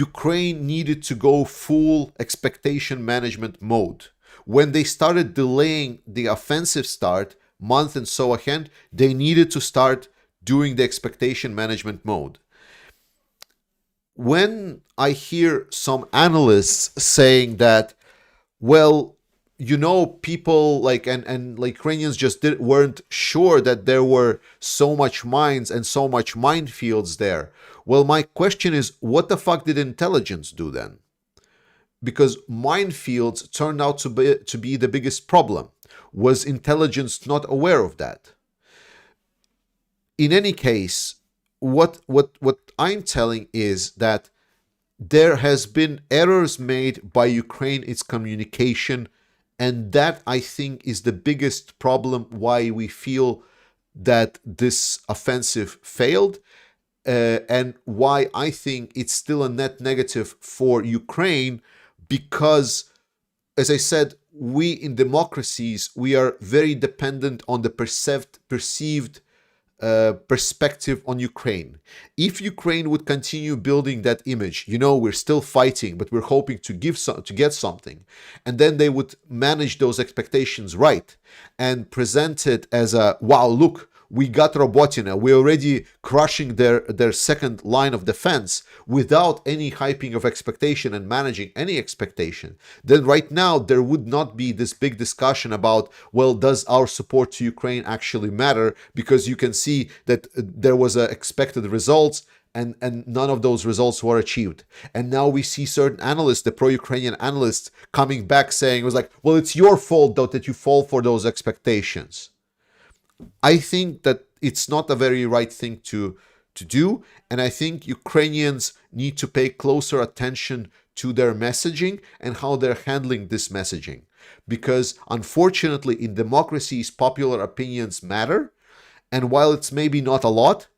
Ukraine needed to go full expectation management mode. When they started delaying the offensive start month and so ahead, they needed to start doing the expectation management mode. When I hear some analysts saying that, well, people like Ukrainians just weren't sure that there were so much mines and so much minefields there. Well, my question is, what the fuck did intelligence do then? Because minefields turned out to be the biggest problem. Was intelligence not aware of that? In any case, what I'm telling is that there has been errors made by Ukraine, its communication, and that, I think, is the biggest problem why we feel that this offensive failed, and why I think it's still a net negative for Ukraine, because, as I said, we in democracies, we are very dependent on the perceived perspective on Ukraine. If Ukraine would continue building that image, we're still fighting, but we're hoping to get something, and then they would manage those expectations right and present it as a, wow, look, we got Robotina, we're already crushing their second line of defense without any hyping of expectation and managing any expectation, then right now there would not be this big discussion about, well, does our support to Ukraine actually matter? Because you can see that there was expected results, and none of those results were achieved. And now we see certain analysts, the pro-Ukrainian analysts, coming back saying, it was like, well, it's your fault though that you fall for those expectations. I think that it's not a very right thing to do, and I think Ukrainians need to pay closer attention to their messaging and how they're handling this messaging. Because unfortunately, in democracies, popular opinions matter, and while it's maybe not a lot,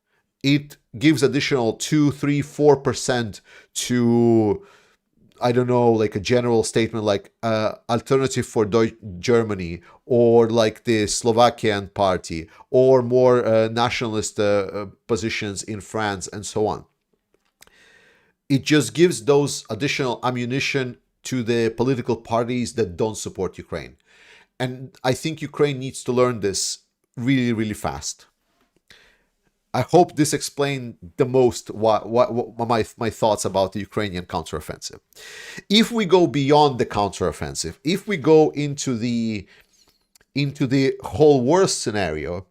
it gives additional 2, 3, 4% to, I don't know, like a general statement like Alternative for Germany, or like the Slovakian party, or more nationalist positions in France, and so on. It just gives those additional ammunition to the political parties that don't support Ukraine. And I think Ukraine needs to learn this really, really fast. I hope this explained the most what my thoughts about the Ukrainian counteroffensive. If we go beyond the counteroffensive, if we go into the whole war scenario,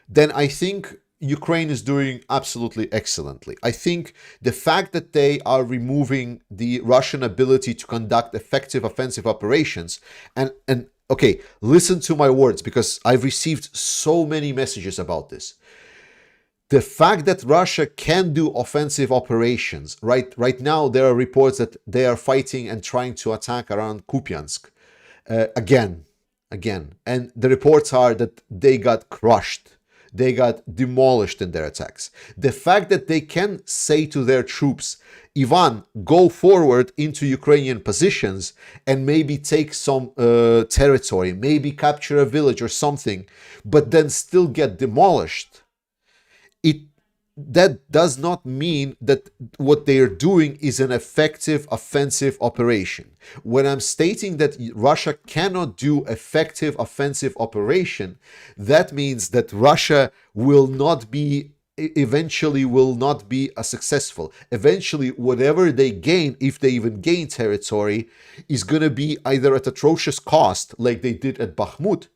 then I think Ukraine is doing absolutely excellently. I think the fact that they are removing the Russian ability to conduct effective offensive operations, and okay, listen to my words, because I've received so many messages about this. The fact that Russia can do offensive operations, right now there are reports that they are fighting and trying to attack around Kupiansk again, and the reports are that they got crushed, they got demolished in their attacks. The fact that they can say to their troops, Ivan, go forward into Ukrainian positions and maybe take some territory, maybe capture a village or something, but then still get demolished. That does not mean that what they are doing is an effective offensive operation. When I'm stating that Russia cannot do effective offensive operation, that means that Russia eventually will not be successful. Eventually, whatever they gain, if they even gain territory, is going to be either at atrocious cost, like they did at Bakhmut,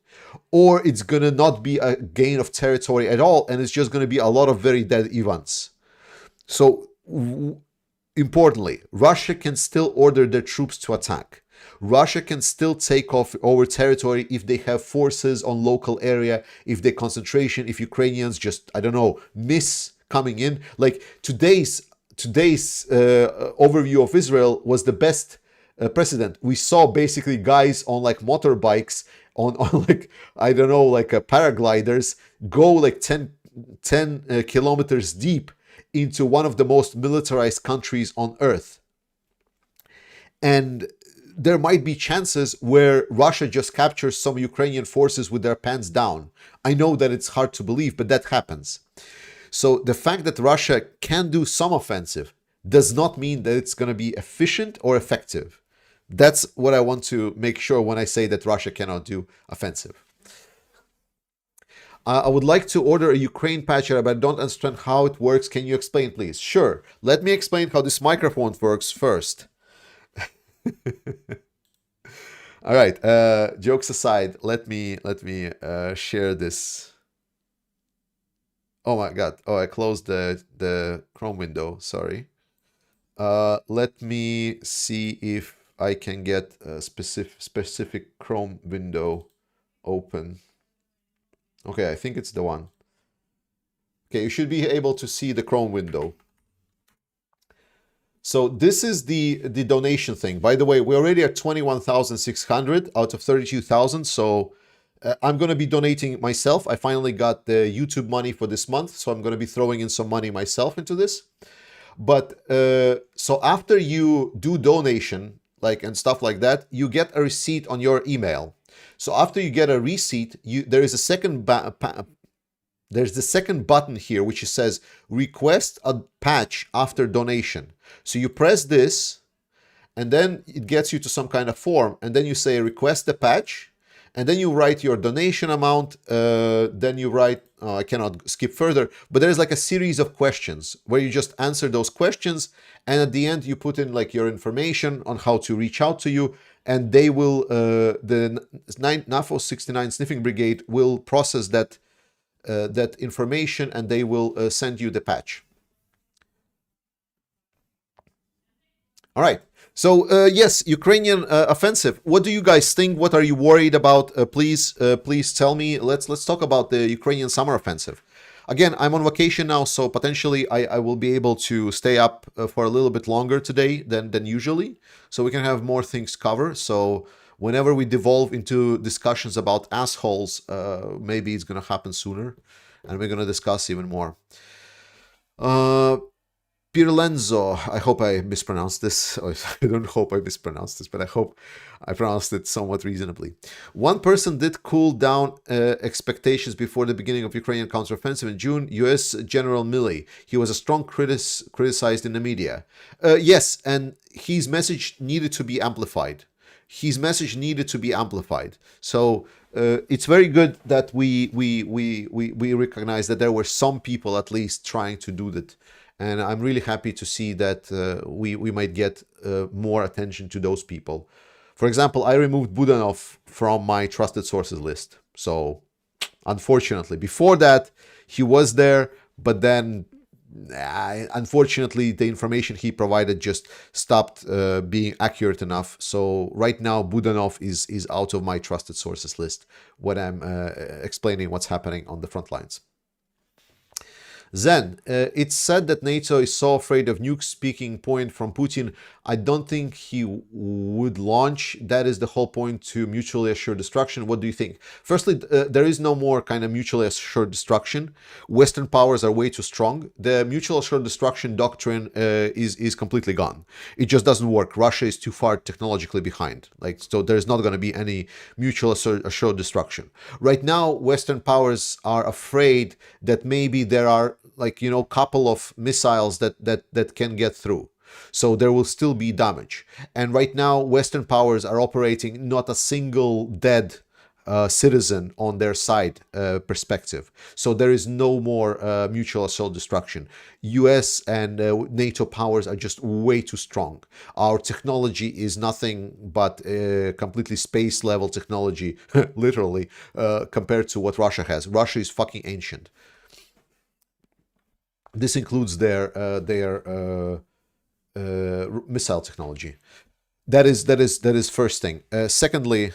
or it's going to not be a gain of territory at all, and it's just going to be a lot of very dead Ivans. So, importantly, Russia can still order their troops to attack. Russia can still take over territory if they have forces on local area, if they concentration, if Ukrainians just, I don't know, miss coming in. Like today's overview of Israel was the best precedent. We saw basically guys on like motorbikes, on like, I don't know, like paragliders, go like 10 kilometers deep into one of the most militarized countries on earth. And there might be chances where Russia just captures some Ukrainian forces with their pants down. I know that it's hard to believe, but that happens. So the fact that Russia can do some offensive does not mean that it's going to be efficient or effective. That's what I want to make sure when I say that Russia cannot do offensive. I would like to order a Ukraine patch, but I don't understand how it works. Can you explain, please? Sure. Let me explain how this microphone works first. All right. Jokes aside, let me share this. Oh my God. Oh, I closed the Chrome window. Sorry. Let me see if I can get a specific Chrome window open. Okay, I think it's the one. Okay, you should be able to see the Chrome window. So this is the donation thing. By the way, we're already at 21,600 out of 32,000. So I'm going to be donating myself. I finally got the YouTube money for this month. So I'm going to be throwing in some money myself into this. But so after you do donation, like and stuff like that, you get a receipt on your email. So after you get a receipt, there is a there's the second button here, which says request a patch after donation. So you press this, and then it gets you to some kind of form, and then you say request a patch, and then you write your donation amount. Then you write, I cannot skip further, but there's like a series of questions where you just answer those questions, and at the end you put in like your information on how to reach out to you, and they will, the NAFO 69 Sniffing Brigade will process that information, and they will send you the patch. All right. So yes, Ukrainian offensive. What do you guys think? What are you worried about? Please tell me. Let's talk about the Ukrainian summer offensive. Again, I'm on vacation now, so potentially I will be able to stay up for a little bit longer today than usually, so we can have more things covered. So whenever we devolve into discussions about assholes, maybe it's going to happen sooner, and we're going to discuss even more. Pirlenzo, I hope I mispronounced this. I don't hope I mispronounced this, but I hope I pronounced it somewhat reasonably. One person did cool down expectations before the beginning of Ukrainian counteroffensive in June, U.S. General Milley. He was a strong criticized in the media. Yes, and his message needed to be amplified. So it's very good that we recognize that there were some people at least trying to do that. And I'm really happy to see that we might get more attention to those people. For example, I removed Budanov from my trusted sources list. So, unfortunately, before that, he was there, but then, unfortunately, the information he provided just stopped being accurate enough. So, right now, Budanov is out of my trusted sources list when I'm explaining what's happening on the front lines. Then, it's said that NATO is so afraid of nukes speaking point from Putin. I don't think he would launch. That is the whole point, to mutually assured destruction. What do you think? Firstly, there is no more kind of mutually assured destruction. Western powers are way too strong. The mutual assured destruction doctrine is completely gone. It just doesn't work. Russia is too far technologically behind. So there's not going to be any mutual assured destruction. Right now, Western powers are afraid that maybe there are couple of missiles that can get through. So there will still be damage. And right now, Western powers are operating not a single dead citizen on their side perspective. So there is no more mutual assault destruction. US and NATO powers are just way too strong. Our technology is nothing but completely space level technology, literally, compared to what Russia has. Russia is fucking ancient. This includes their missile technology. That is first thing. Secondly,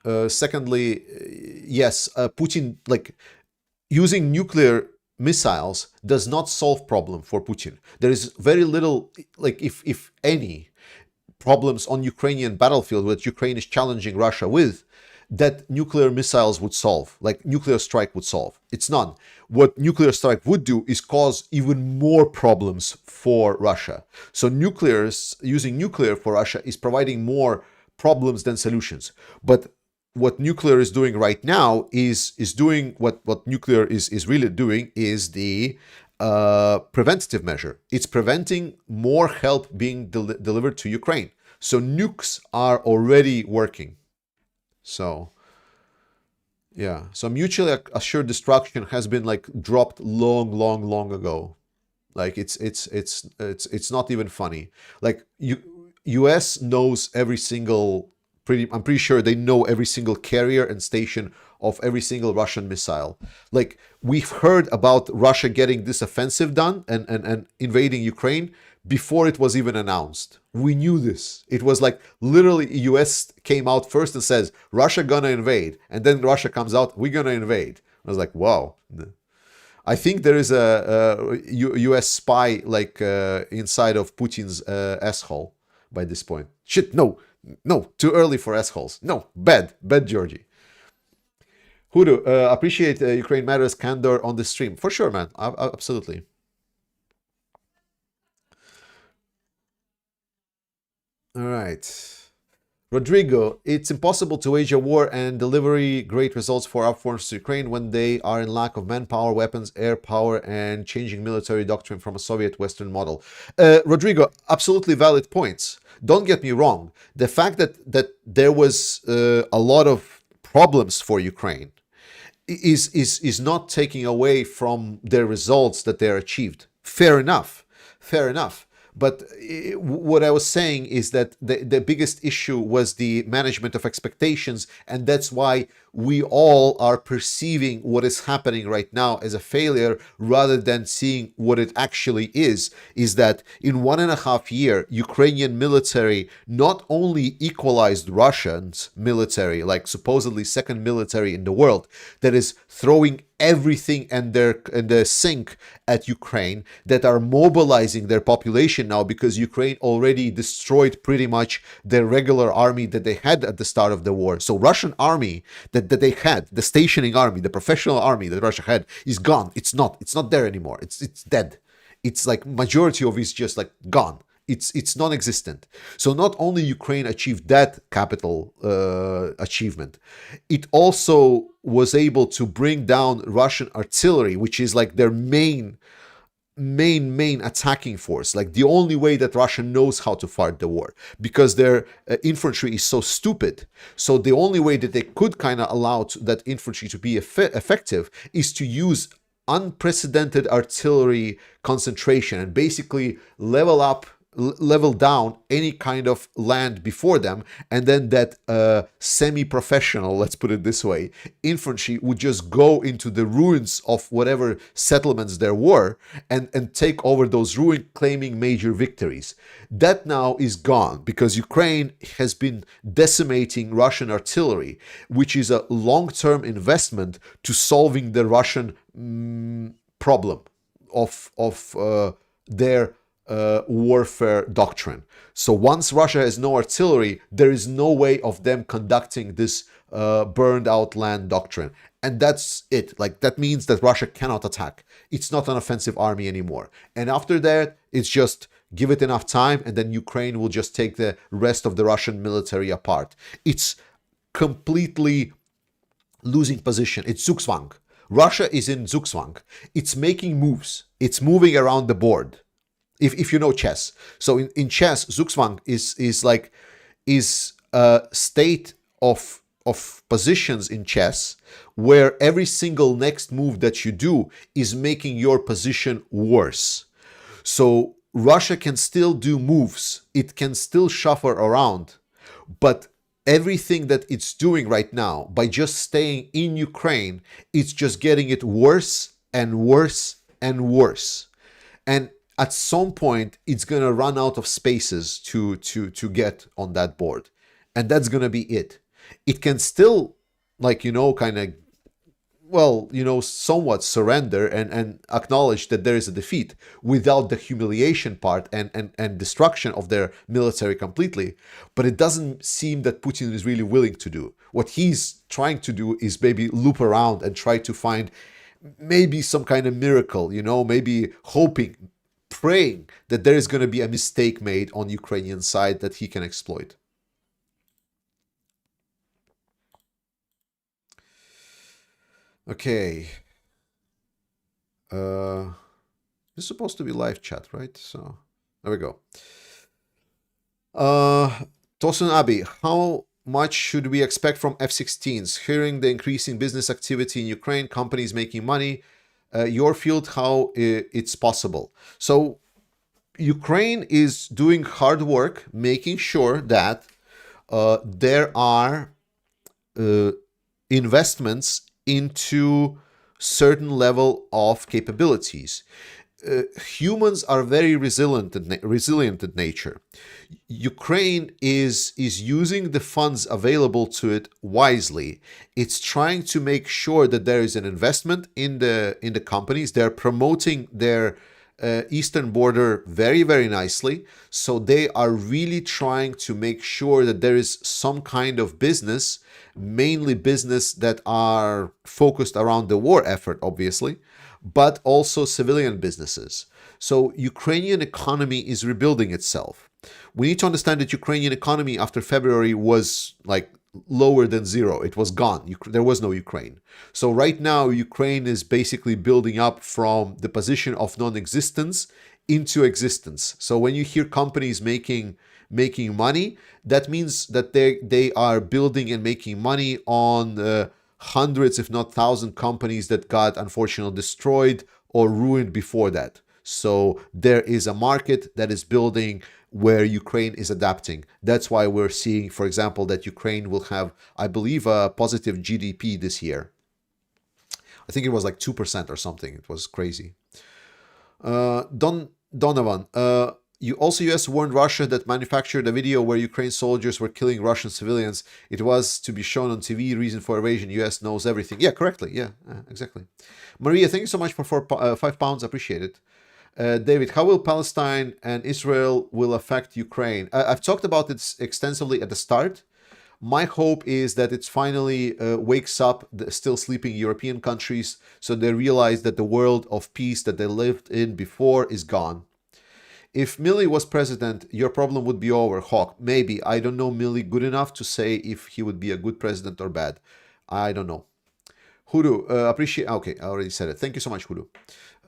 yes, Putin, using nuclear missiles does not solve problem for Putin. There is very little, if any, problems on Ukrainian battlefield that Ukraine is challenging Russia with, that nuclear missiles would solve, nuclear strike would solve. It's none. What nuclear strike would do is cause even more problems for Russia. So using nuclear for Russia is providing more problems than solutions. But what nuclear is doing right now is doing what nuclear is really doing is the preventative measure. It's preventing more help being delivered to Ukraine. So nukes are already working. So, Yeah. So mutually assured destruction has been like dropped long ago. Like it's not even funny. Like US knows every single pretty I'm pretty sure they know every single carrier and station of every single Russian missile. Like we've heard about Russia getting this offensive done and invading Ukraine before it was even announced. We knew this. It was like literally US came out first and says Russia gonna invade, and then Russia comes out, we're gonna invade. I was like, wow. I think there is a U.S. spy like inside of Putin's asshole by this point. Shit, no, no, too early for assholes. No, bad, Georgie. Hudu, appreciate Ukraine Matters candor on the stream. For sure, man. Absolutely. All right. Rodrigo, it's impossible to wage a war and deliver great results for our forces to Ukraine when they are in lack of manpower, weapons, air power, and changing military doctrine from a Soviet Western model. Rodrigo, absolutely valid points. Don't get me wrong. The fact that there was a lot of problems for Ukraine is not taking away from their results that they're achieved. Fair enough. Fair enough. But what I was saying is that the biggest issue was the management of expectations, and that's why we all are perceiving what is happening right now as a failure rather than seeing what it actually is that in 1.5 years, Ukrainian military not only equalized Russians military, like supposedly second military in the world, that is throwing everything and their sink at Ukraine, that are mobilizing their population now because Ukraine already destroyed pretty much their regular army that they had at the start of the war. So Russian army that they had, the stationing army, the professional army that Russia had, is gone. It's not there anymore. It's dead. It's like majority of it is just like gone. It's non-existent. So not only Ukraine achieved that capital achievement, it also was able to bring down Russian artillery, which is like their main attacking force, like the only way that Russia knows how to fight the war, because their infantry is so stupid. So the only way that they could kind of allow that infantry to be effective is to use unprecedented artillery concentration and basically level down any kind of land before them, and then that semi-professional, let's put it this way, infantry would just go into the ruins of whatever settlements there were and take over those ruins, claiming major victories. That now is gone because Ukraine has been decimating Russian artillery, which is a long-term investment to solving the Russian problem of their warfare doctrine. So once Russia has no artillery, there is no way of them conducting this burned out land doctrine. And that's it. Like that means that Russia cannot attack. It's not an offensive army anymore. And after that, it's just give it enough time and then Ukraine will just take the rest of the Russian military apart. It's completely losing position. It's Zugzwang. Russia is in Zugzwang. It's making moves. It's moving around the board. If you know chess. So in chess, Zugzwang is a state of positions in chess where every single next move that you do is making your position worse. So Russia can still do moves. It can still shuffle around, but everything that it's doing right now by just staying in Ukraine, it's just getting it worse and worse and worse. And at some point, it's going to run out of spaces to get on that board. And that's going to be it. It can still, kind of, somewhat surrender and acknowledge that there is a defeat without the humiliation part and destruction of their military completely. But it doesn't seem that Putin is really willing to do. What he's trying to do is maybe loop around and try to find maybe some kind of miracle, maybe hoping, praying that there is going to be a mistake made on Ukrainian side that he can exploit. Okay. This is supposed to be live chat, right? So there we go. Tosun Abi, how much should we expect from F-16s? Hearing the increasing business activity in Ukraine, companies making money, your field, how it's possible. So Ukraine is doing hard work, making sure that there are investments into certain level of capabilities. Humans are very resilient in nature. Ukraine is using the funds available to it wisely. It's trying to make sure that there is an investment in the companies. They're promoting their eastern border very, very nicely. So they are really trying to make sure that there is some kind of business, mainly business that are focused around the war effort, obviously, but also civilian businesses. So Ukrainian economy is rebuilding itself. We need to understand that Ukrainian economy after February was like lower than zero. It was gone. There was no Ukraine. So right now, Ukraine is basically building up from the position of non-existence into existence. So when you hear companies making money, that means that they are building and making money on hundreds, if not thousand companies that got unfortunately destroyed or ruined before that. So there is a market that is building where Ukraine is adapting. That's why we're seeing, for example, that Ukraine will have, I believe, a positive GDP this year. I think it was like 2% or something. It was crazy. Donovan, U.S. warned Russia that manufactured a video where Ukraine soldiers were killing Russian civilians. It was to be shown on TV. Reason for evasion. U.S. knows everything. Yeah, correctly. Yeah, exactly. Maria, thank you so much for £5. Appreciate it. David, how will Palestine and Israel will affect Ukraine? I've talked about it extensively at the start. My hope is that it finally wakes up the still sleeping European countries so they realize that the world of peace that they lived in before is gone. If Milley was president, your problem would be over. Hawk, maybe. I don't know Milley good enough to say if he would be a good president or bad. I don't know. Hudu, appreciate... Okay, I already said it. Thank you so much, Hudu.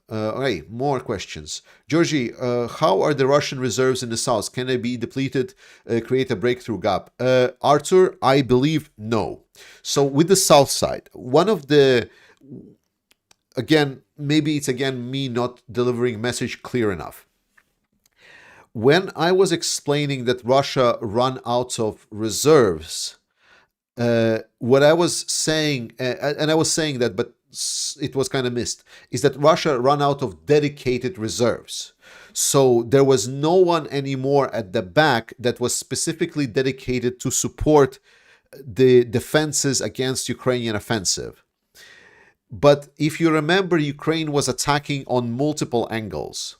Okay, more questions. Georgie, how are the Russian reserves in the south? Can they be depleted, create a breakthrough gap? Arthur, I believe no. So with the south side, one of the... Again, maybe it's me not delivering message clear enough. When I was explaining that Russia run out of reserves, what I was saying, and I was saying that, but it was kind of missed, is that Russia ran out of dedicated reserves. So there was no one anymore at the back that was specifically dedicated to support the defenses against Ukrainian offensive. But if you remember, Ukraine was attacking on multiple angles.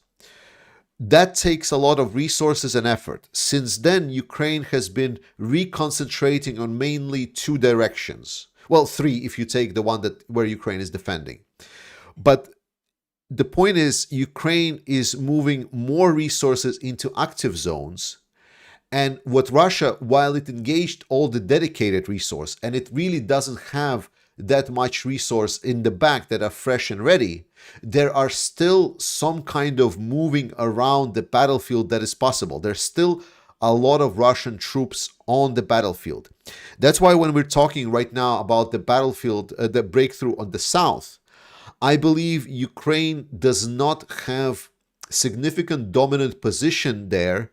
That takes a lot of resources and effort. Since then, Ukraine has been reconcentrating on mainly two directions. Well, three if you take the one where Ukraine is defending. But the point is, Ukraine is moving more resources into active zones. And what Russia, while it engaged all the dedicated resource, and it really doesn't have that much resource in the back that are fresh and ready, there are still some kind of moving around the battlefield that is possible. There's still a lot of Russian troops on the battlefield. That's why when we're talking right now about the battlefield, the breakthrough on the south, I believe Ukraine does not have significant dominant position there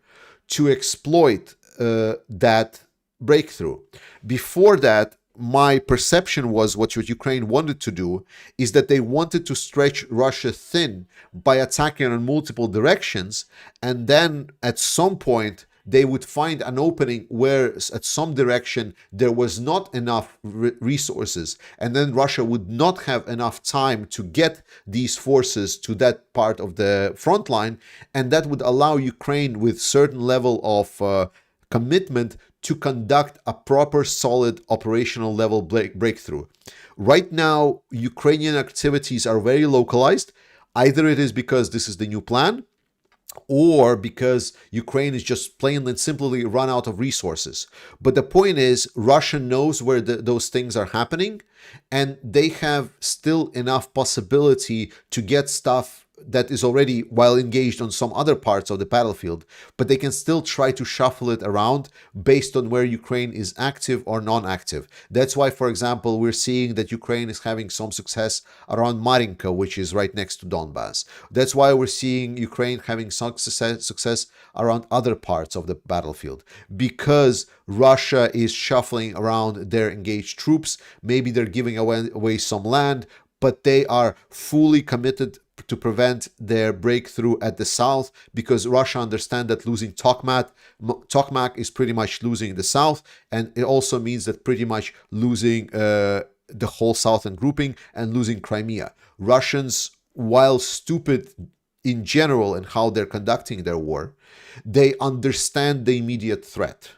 to exploit that breakthrough. Before that, my perception was what Ukraine wanted to do is that they wanted to stretch Russia thin by attacking on multiple directions, and then at some point they would find an opening where at some direction there was not enough resources, and then Russia would not have enough time to get these forces to that part of the front line, and that would allow Ukraine with certain level of commitment to conduct a proper, solid operational level breakthrough. Right now, Ukrainian activities are very localized. Either it is because this is the new plan, or because Ukraine is just plain and simply run out of resources. But the point is, Russia knows where those things are happening, and they have still enough possibility to get stuff that is already while engaged on some other parts of the battlefield, but they can still try to shuffle it around based on where Ukraine is active or non-active. That's why, for example, we're seeing that Ukraine is having some success around Marinka, which is right next to Donbass. That's why we're seeing Ukraine having some success around other parts of the battlefield, because Russia is shuffling around their engaged troops. Maybe they're giving away some land, but they are fully committed to prevent their breakthrough at the south, because Russia understands that losing Tokmak is pretty much losing the south, and it also means that pretty much losing the whole southern grouping and losing Crimea. Russians, while stupid in general in how they're conducting their war, they understand the immediate threat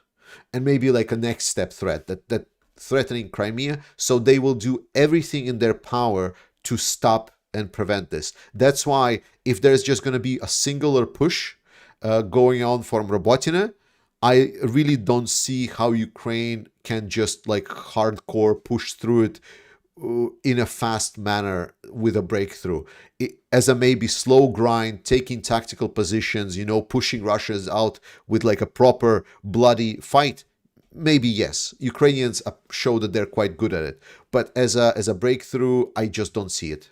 and maybe like a next step threat that threatening Crimea, so they will do everything in their power to stop and prevent this. That's why if there's just going to be a singular push going on from Robotyne, I really don't see how Ukraine can just like hardcore push through it in a fast manner with a breakthrough. As a maybe slow grind, taking tactical positions, pushing Russians out with like a proper bloody fight. Maybe yes, Ukrainians show that they're quite good at it, but as a breakthrough, I just don't see it.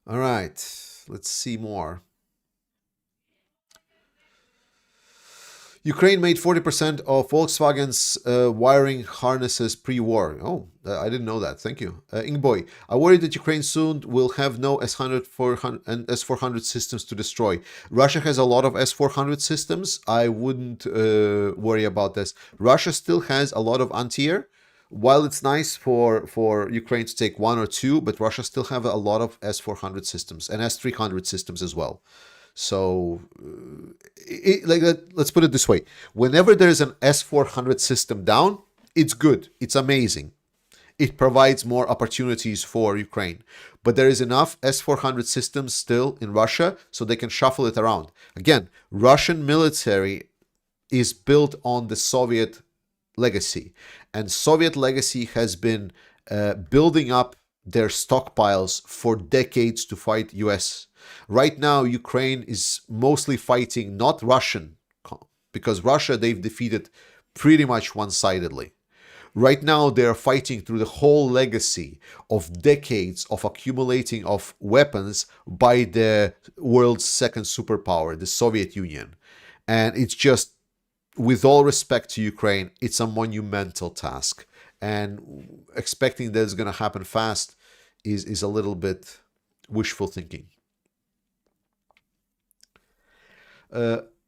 All right, let's see more. Ukraine made 40% of Volkswagen's wiring harnesses pre-war. Oh, I didn't know that. Thank you. Ingboy, I worry that Ukraine soon will have no S-400 and S-400 systems to destroy. Russia has a lot of S-400 systems. I wouldn't worry about this. Russia still has a lot of anti-air. While it's nice for Ukraine to take one or two, but Russia still have a lot of S-400 systems and S-300 systems as well. So, let's put it this way. Whenever there's an S-400 system down, it's good. It's amazing. It provides more opportunities for Ukraine. But there is enough S-400 systems still in Russia so they can shuffle it around. Again, Russian military is built on the Soviet legacy. And Soviet legacy has been building up their stockpiles for decades to fight US. Right now, Ukraine is mostly fighting not Russian, because Russia they've defeated pretty much one-sidedly. Right now, they're fighting through the whole legacy of decades of accumulating of weapons by the world's second superpower, the Soviet Union. And it's just, with all respect to Ukraine, it's a monumental task. And expecting that it's going to happen fast is a little bit wishful thinking.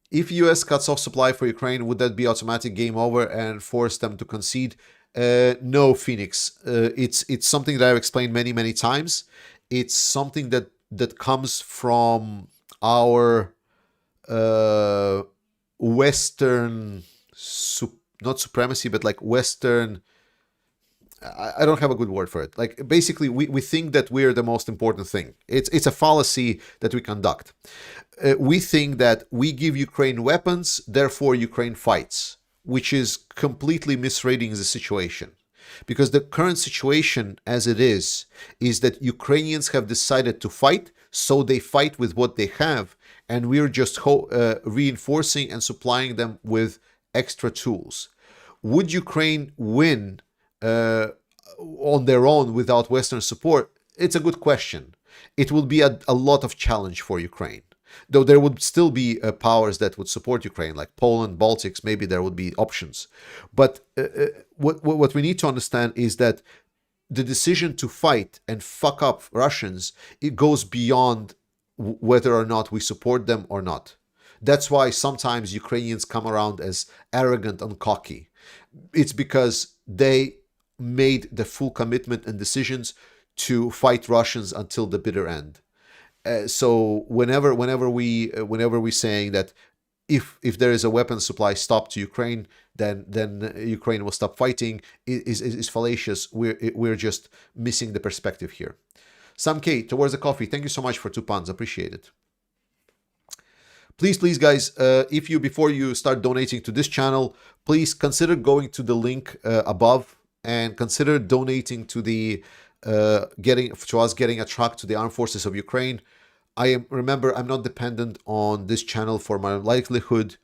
If US cuts off supply for Ukraine, would that be automatic game over and force them to concede? No, Phoenix. It's something that I've explained many times. It's something that comes from our Western, not supremacy, but like Western. I don't have a good word for it. Like basically, we think that we're the most important thing. It's a fallacy that we conduct. We think that we give Ukraine weapons, therefore Ukraine fights, which is completely misreading the situation. Because the current situation as it is that Ukrainians have decided to fight, so they fight with what they have, and we're just reinforcing and supplying them with extra tools. Would Ukraine win on their own without Western support? It's a good question. It will be a lot of challenge for Ukraine. Though there would still be powers that would support Ukraine, like Poland, Baltics, maybe there would be options. But what we need to understand is that the decision to fight and fuck up Russians, it goes beyond whether or not we support them or not. That's why sometimes Ukrainians come around as arrogant and cocky. It's because they made the full commitment and decisions to fight Russians until the bitter end. So whenever we saying that if there is a weapon supply stop to Ukraine, then Ukraine will stop fighting is fallacious. We're just missing the perspective here. Sam K, towards the coffee. Thank you so much for £2. Appreciate it. Please, guys, before you start donating to this channel, please consider going to the link above and consider donating to the getting a truck to the armed forces of Ukraine. Remember, I'm not dependent on this channel for my livelihood.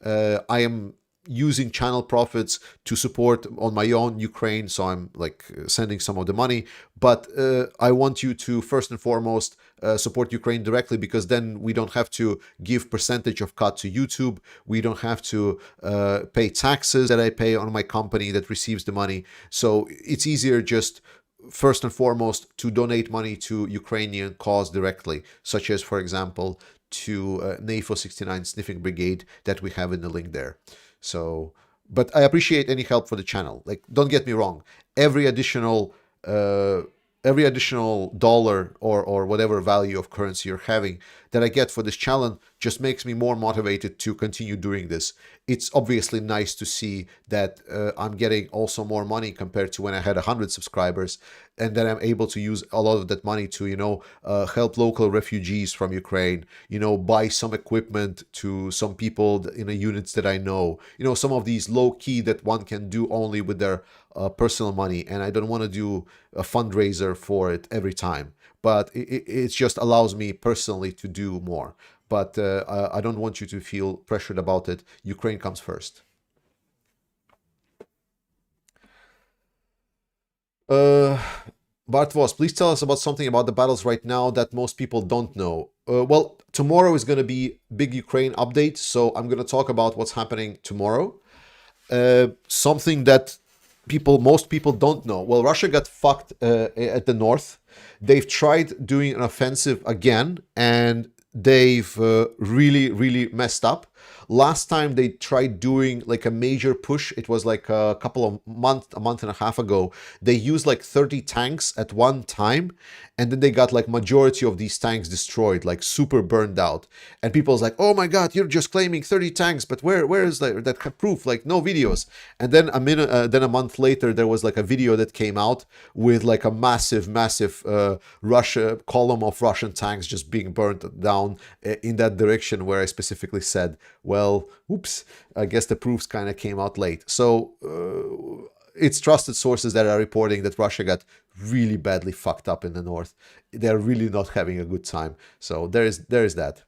I am using channel profits to support on my own Ukraine, so I'm like sending some of the money. But I want you to first and foremost support Ukraine directly, because then we don't have to give percentage of cut to YouTube. We don't have to pay taxes that I pay on my company that receives the money. So it's easier just first and foremost to donate money to Ukrainian cause directly, such as, for example, to NATO 69 Sniffing Brigade that we have in the link there. So, but I appreciate any help for the channel. Like, don't get me wrong, every additional dollar or whatever value of currency you're having that I get for this challenge just makes me more motivated to continue doing this. It's obviously nice to see that I'm getting also more money compared to when I had 100 subscribers, and that I'm able to use a lot of that money to, help local refugees from Ukraine, buy some equipment to some people in the units that I know, some of these low key that one can do only with their personal money. And I don't want to do a fundraiser for it every time, but it just allows me personally to do more. But I don't want you to feel pressured about it. Ukraine comes first. Bartvos, please tell us about something about the battles right now that most people don't know. Well, tomorrow is going to be big Ukraine update, so I'm going to talk about what's happening tomorrow. Something that most people don't know. Well, Russia got fucked at the north. They've tried doing an offensive again, and they've really, really messed up. Last time they tried doing like a major push, it was like a month and a half ago. They used like 30 tanks at one time, and then they got like majority of these tanks destroyed, like super burned out. And people's like, oh my god, you're just claiming 30 tanks, but where is that proof? Like, no videos. And then a month later, there was like a video that came out with like a massive Russia column of Russian tanks just being burnt down in that direction, where I specifically said, well, oops, I guess the proofs kind of came out late. So it's trusted sources that are reporting that Russia got really badly fucked up in the north. They're really not having a good time. So there is that.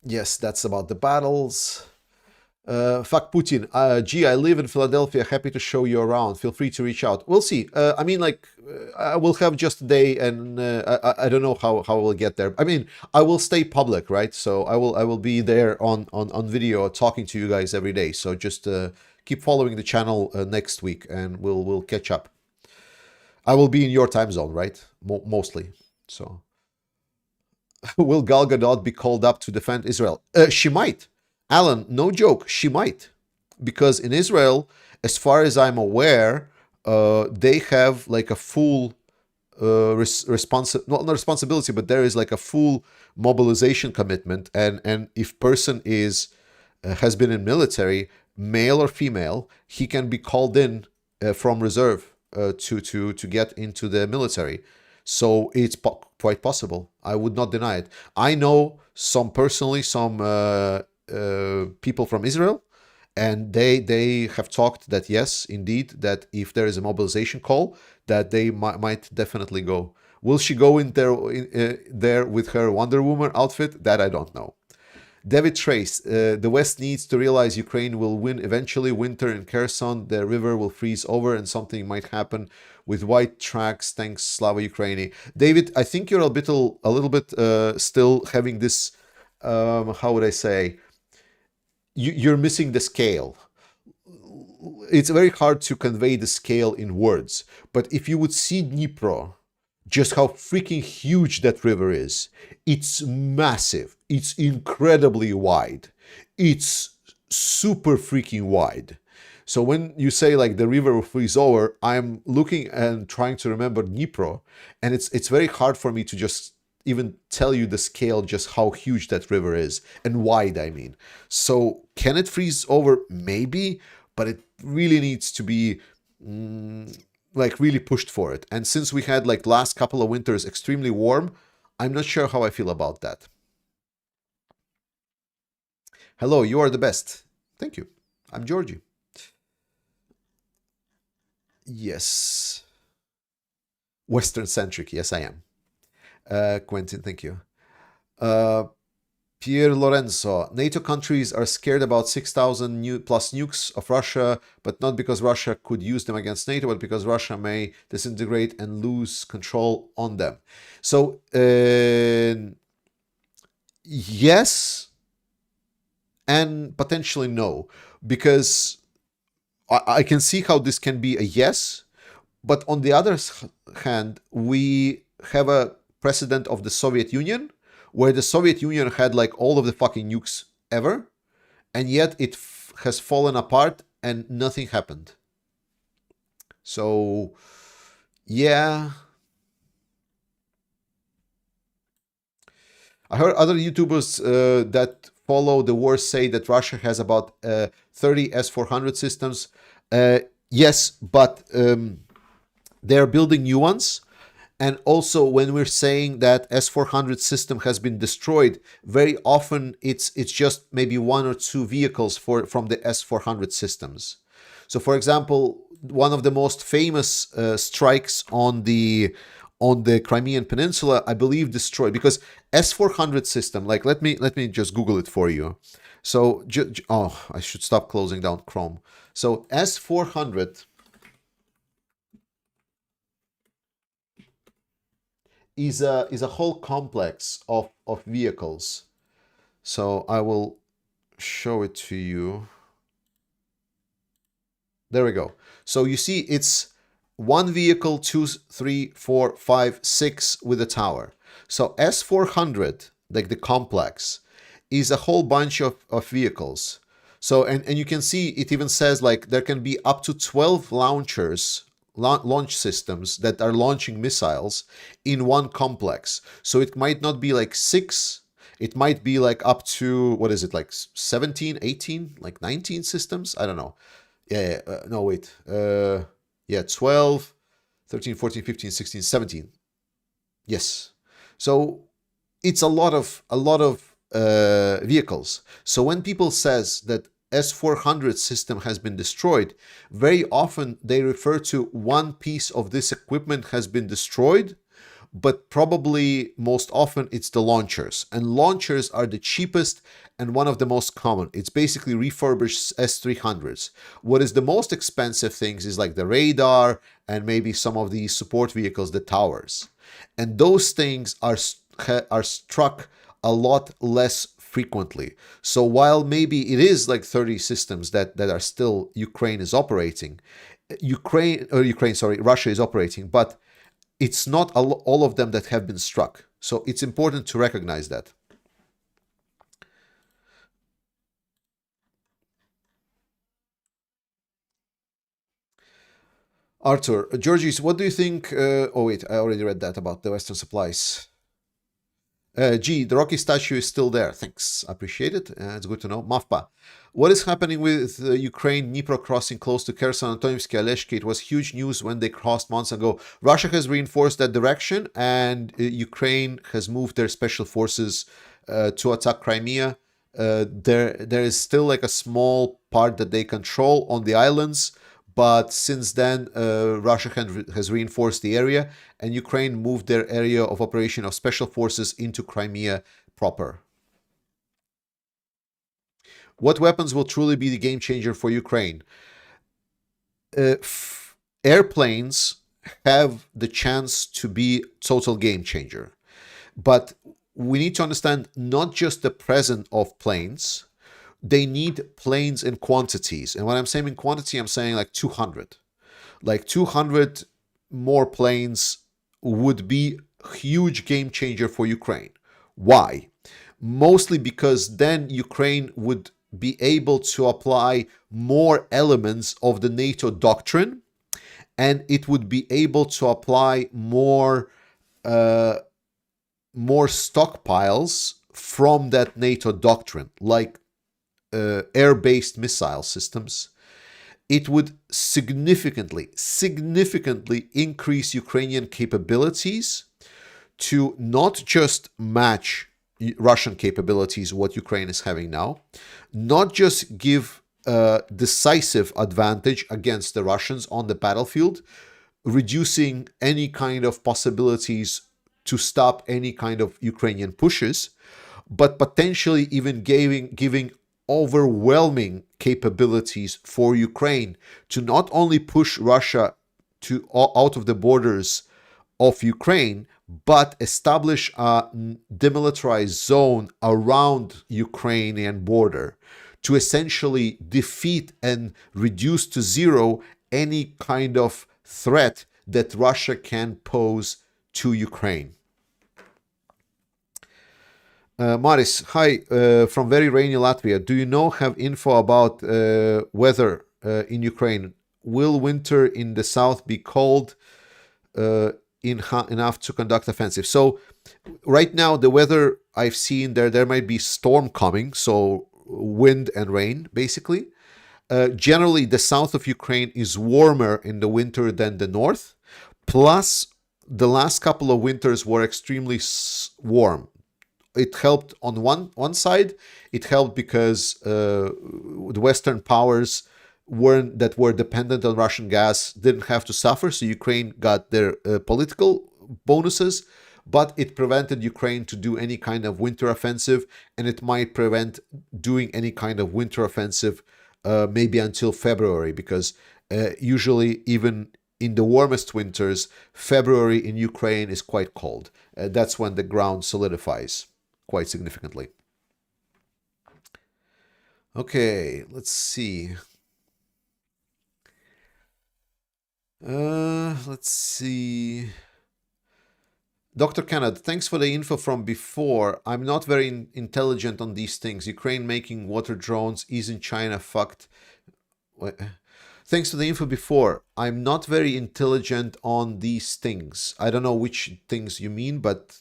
Yes, that's about the battles. Fuck Putin. Gee, I live in Philadelphia. Happy to show you around. Feel free to reach out. We'll see. I mean, like, I will have just a day, and I don't know how we'll get there. I mean, I will stay public, right? So I will be there on video, talking to you guys every day. So just keep following the channel next week, and we'll catch up. I will be in your time zone, right? Mostly. So, will Gal Gadot be called up to defend Israel? She might. Alan, no joke, she might. Because in Israel, as far as I'm aware, they have like a full not responsibility, but there is like a full mobilization commitment. And if person has been in military, male or female, he can be called in from reserve to get into the military. So it's quite possible. I would not deny it. I know some people from Israel, and they have talked that yes, indeed, that if there is a mobilization call, that they might definitely go. Will she go in there with her Wonder Woman outfit? That I don't know. David Trace, the West needs to realize Ukraine will win eventually. Winter in Kherson, the river will freeze over, and something might happen with white tracks. Thanks, Slava Ukraini. David, I think you're a little bit still having this. How would I say? You're missing the scale. It's very hard to convey the scale in words. But if you would see Dnipro, just how freaking huge that river is. It's massive. It's incredibly wide. It's super freaking wide. So when you say like the river will freeze over, I'm looking and trying to remember Dnipro, and it's very hard for me to just even tell you the scale, just how huge that river is, and wide, I mean. So can it freeze over? Maybe, but it really needs to be like really pushed for it. And since we had like last couple of winters extremely warm, I'm not sure how I feel about that. Hello, you are the best. Thank you. I'm Georgie. Yes. Western centric. Yes, I am. Quentin, thank you. Uh, Pier Lorenzo, NATO countries are scared about 6,000 plus nukes of Russia, but not because Russia could use them against NATO, but because Russia may disintegrate and lose control on them. So, yes, and potentially no, because I can see how this can be a yes, but on the other hand, we have a precedent of the Soviet Union, where the Soviet Union had like all of the fucking nukes ever, and yet it has fallen apart and nothing happened. So, yeah. I heard other YouTubers that follow the war say that Russia has about 30 S-400 systems. Yes, but they're building new ones. And also, when we're saying that S-400 system has been destroyed, very often it's just maybe one or two vehicles from the S-400 systems. So, for example, one of the most famous strikes on the Crimean Peninsula, I believe, destroyed, because S-400 system. Like, let me just Google it for you. So, oh, I should stop closing down Chrome. So, S-400 is a whole complex of vehicles. So I will show it to you. There we go. So you see it's one vehicle, 2, 3, 4, 5, 6 with a tower. So S-400, like the complex, is a whole bunch of vehicles. So, and you can see it even says like there can be up to 12 launchers, launch systems that are launching missiles in one complex. So it might not be like 6, it might be like up to, what is it, like 17, 18, like 19 systems? I don't know. Yeah, no, wait. Yeah, 12, 13, 14, 15, 16, 17. Yes. So it's a lot of vehicles. So when people says that S-400 system has been destroyed, very often they refer to one piece of this equipment has been destroyed, but probably most often it's the launchers. And launchers are the cheapest and one of the most common. It's basically refurbished S-300s. What is the most expensive things is like the radar and maybe some of the support vehicles, the towers. And those things are struck a lot less frequently. So while maybe it is like 30 systems that are still Russia is operating, but it's not all of them that have been struck. So it's important to recognize that. Arthur, Georgies, what do you think? Oh wait, I already read that about the Western supplies. G, the Rocky statue is still there. Thanks. Appreciate it. It's good to know. Mafpa. What is happening with Ukraine Dnipro crossing close to Kherson, Antonivsky, Aleshki? It was huge news when they crossed months ago. Russia has reinforced that direction, and Ukraine has moved their special forces to attack Crimea. There is still like a small part that they control on the islands, but since then, Russia has reinforced the area, and Ukraine moved their area of operation of special forces into Crimea proper. What weapons will truly be the game changer for Ukraine? Airplanes have the chance to be total game changer. But we need to understand not just the presence of planes, they need planes in quantities. And when I'm saying in quantity, I'm saying like 200. Like 200 more planes would be a huge game changer for Ukraine. Why? Mostly because then Ukraine would be able to apply more elements of the NATO doctrine, and it would be able to apply more stockpiles from that NATO doctrine, like air-based missile systems. It would significantly increase Ukrainian capabilities to not just match Russian capabilities, what Ukraine is having now, not just give decisive advantage against the Russians on the battlefield, reducing any kind of possibilities to stop any kind of Ukrainian pushes, but potentially even giving overwhelming capabilities for Ukraine to not only push Russia to out of the borders of Ukraine, but establish a demilitarized zone around Ukrainian border to essentially defeat and reduce to zero any kind of threat that Russia can pose to Ukraine. Maris, hi, from very rainy Latvia. Do you have info about weather in Ukraine? Will winter in the south be cold enough to conduct offensive? So right now, the weather I've seen there might be storm coming, so wind and rain, basically. Generally, the south of Ukraine is warmer in the winter than the north. Plus, the last couple of winters were extremely warm. It helped on one side. It helped because the Western powers that were dependent on Russian gas didn't have to suffer, so Ukraine got their political bonuses. But it prevented Ukraine to do any kind of winter offensive, and it might prevent doing any kind of winter offensive maybe until February, because usually even in the warmest winters, February in Ukraine is quite cold. That's when the ground solidifies quite significantly. Okay, let's see. Let's see. Dr. Kenneth, thanks for the info from before. I'm not very intelligent on these things. Ukraine making water drones. Isn't China fucked? Thanks for the info before. I'm not very intelligent on these things. I don't know which things you mean, but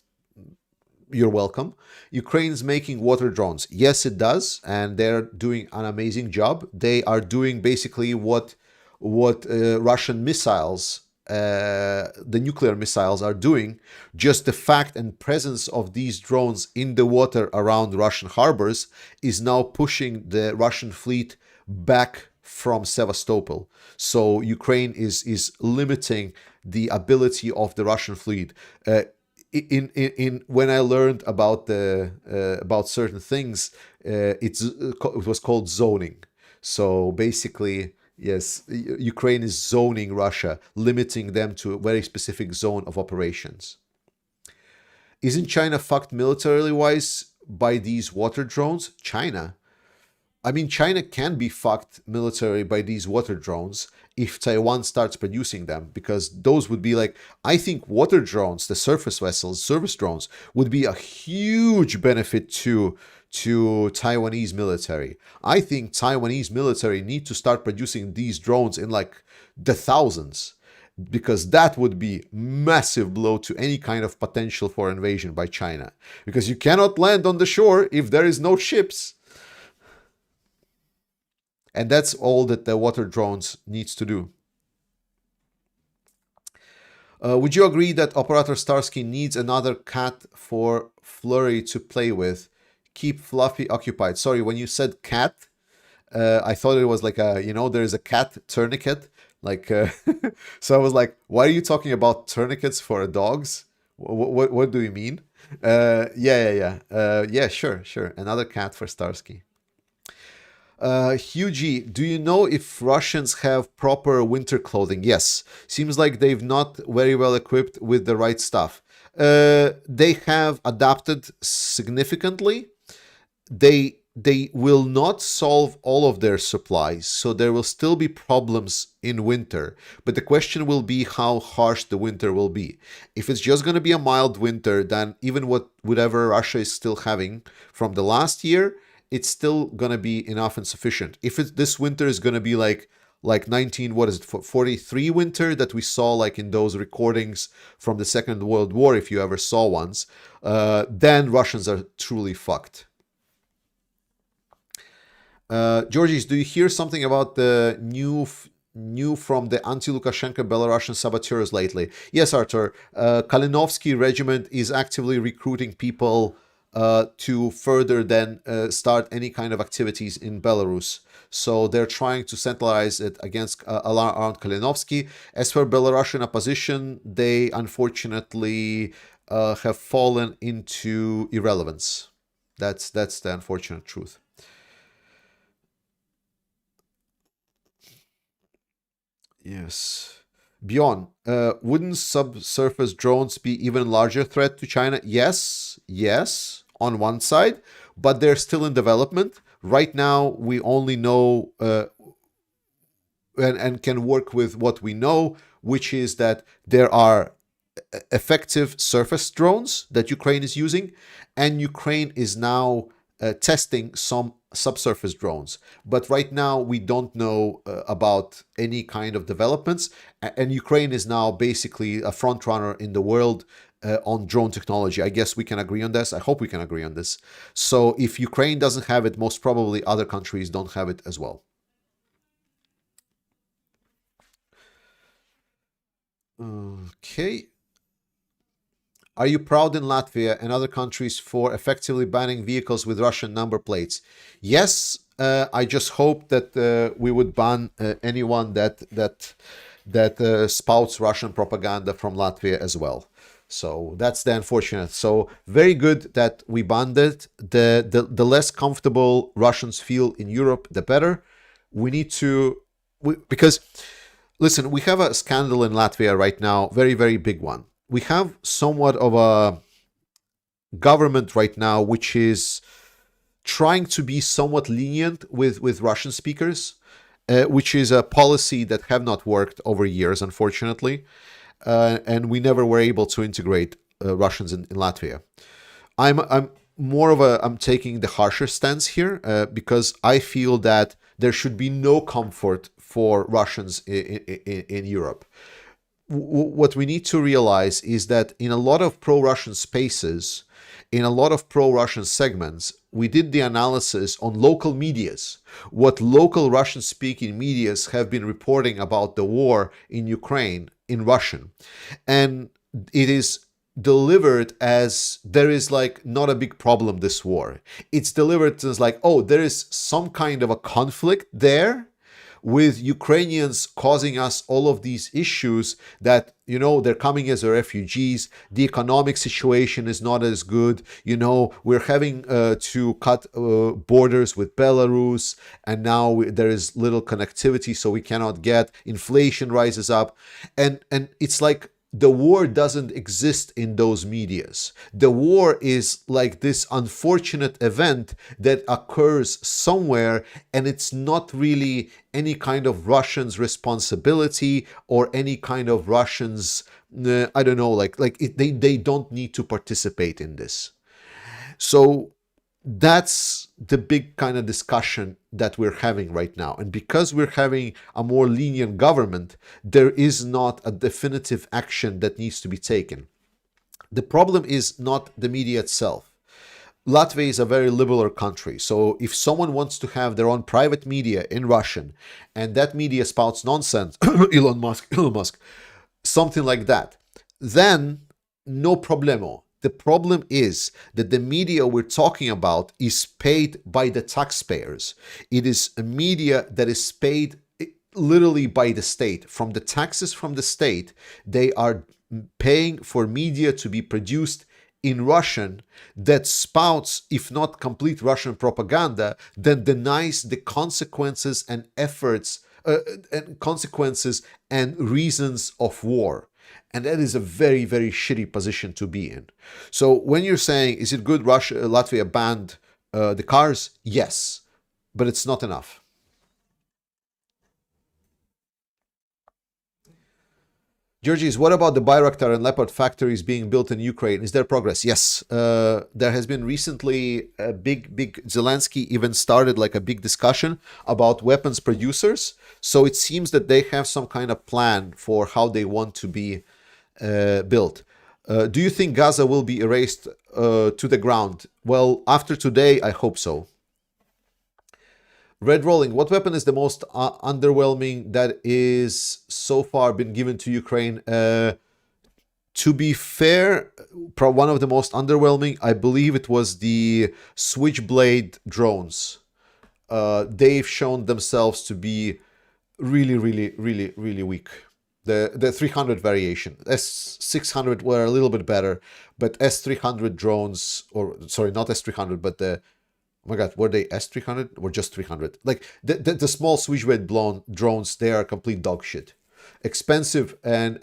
you're welcome. Ukraine's making water drones. Yes, it does. And they're doing an amazing job. They are doing basically what Russian missiles, the nuclear missiles, are doing. Just the fact and presence of these drones in the water around Russian harbors is now pushing the Russian fleet back from Sevastopol. So Ukraine is limiting the ability of the Russian fleet. In when I learned about about certain things, it was called zoning. So basically, yes, Ukraine is zoning Russia, limiting them to a very specific zone of operations. Isn't China fucked militarily wise by these water drones? China? I mean, China can be fucked militarily by these water drones if Taiwan starts producing them, because those would be like, I think water drones, the surface vessels, service drones, would be a huge benefit to Taiwanese military. I think Taiwanese military need to start producing these drones in like the thousands, because that would be massive blow to any kind of potential for invasion by China, because you cannot land on the shore if there is no ships. And that's all that the water drones needs to do. Would you agree that Operator Starsky needs another cat for Flurry to play with? Keep Fluffy occupied. Sorry, when you said cat, I thought it was like there's a cat tourniquet. Like, so I was like, why are you talking about tourniquets for dogs? What do you mean? Yeah, sure. Another cat for Starsky. Hughie, do you know if Russians have proper winter clothing? Yes. Seems like they've not very well equipped with the right stuff. They have adapted significantly. They will not solve all of their supplies, so there will still be problems in winter. But the question will be how harsh the winter will be. If it's just going to be a mild winter, then even whatever Russia is still having from the last year, it's still going to be enough and sufficient. If this winter is going to be like 43 winter that we saw like in those recordings from the Second World War, if you ever saw ones, then Russians are truly fucked. Georgies, do you hear something about the new from the anti-Lukashenko Belarusian saboteurs lately? Yes, Arthur. Kalinovsky regiment is actively recruiting people to further then start any kind of activities in Belarus. So they're trying to centralize it against around Kalinovsky. As for Belarusian opposition, they unfortunately have fallen into irrelevance. That's the unfortunate truth. Yes. Beyond, wouldn't subsurface drones be even larger threat to China? Yes, yes, on one side, but they're still in development. Right now, we only know and can work with what we know, which is that there are effective surface drones that Ukraine is using, and Ukraine is now testing some subsurface drones. But right now, we don't know about any kind of developments, and Ukraine is now basically a front runner in the world on drone technology. I guess we can agree on this. I hope we can agree on this. So if Ukraine doesn't have it, most probably other countries don't have it as well. Okay. Are you proud in Latvia and other countries for effectively banning vehicles with Russian number plates? Yes, I just hope that we would ban anyone that spouts Russian propaganda from Latvia as well. So that's the unfortunate. So very good that we banned it. The less comfortable Russians feel in Europe, the better. We need to because listen, we have a scandal in Latvia right now, very very big one. We have somewhat of a government right now which is trying to be somewhat lenient with Russian speakers, which is a policy that have not worked over years, unfortunately, and we never were able to integrate Russians in Latvia. I'm more of a I'm taking the harsher stance here because I feel that there should be no comfort for Russians in Europe. What we need to realize is that in a lot of pro-Russian spaces, in a lot of pro-Russian segments, we did the analysis on local medias, what local Russian-speaking medias have been reporting about the war in Ukraine in Russian. And it is delivered as there is like not a big problem, this war. It's delivered as like, oh, there is some kind of a conflict there, with Ukrainians causing us all of these issues that, you know, they're coming as refugees. The economic situation is not as good. You know, we're having to cut borders with Belarus, and now there is little connectivity, so we cannot get. Inflation rises up. And it's like the war doesn't exist in those medias. The war is like this unfortunate event that occurs somewhere, and it's not really any kind of Russians' responsibility or any kind of Russians, I don't know, they don't need to participate in this. So that's the big kind of discussion that we're having right now. And because we're having a more lenient government, there is not a definitive action that needs to be taken. The problem is not the media itself. Latvia is a very liberal country. So if someone wants to have their own private media in Russian and that media spouts nonsense, Elon Musk, something like that, then no problemo. The problem is that the media we're talking about is paid by the taxpayers. It is a media that is paid literally by the state. From the taxes from the state, they are paying for media to be produced in Russian that spouts, if not complete Russian propaganda, then denies the consequences and efforts and consequences and reasons of war. And that is a very, very shitty position to be in. So when you're saying, is it good Latvia banned the cars? Yes, but it's not enough. Georgies, what about the Bayraktar and Leopard factories being built in Ukraine? Is there progress? Yes. There has been recently a big Zelensky even started like a big discussion about weapons producers. So it seems that they have some kind of plan for how they want to be built. Do you think Gaza will be erased to the ground? Well, after today, I hope so. Red Rolling, what weapon is the most underwhelming that is so far been given to Ukraine? To be fair, one of the most underwhelming, I believe it was the Switchblade drones. They've shown themselves to be really, really, really, really weak. The 300 variation, S600 were a little bit better, but S300 drones, or sorry, not S300, but the, oh my god, were they S300 or just 300? Like the small Switchblade drones, they are complete dog shit. Expensive and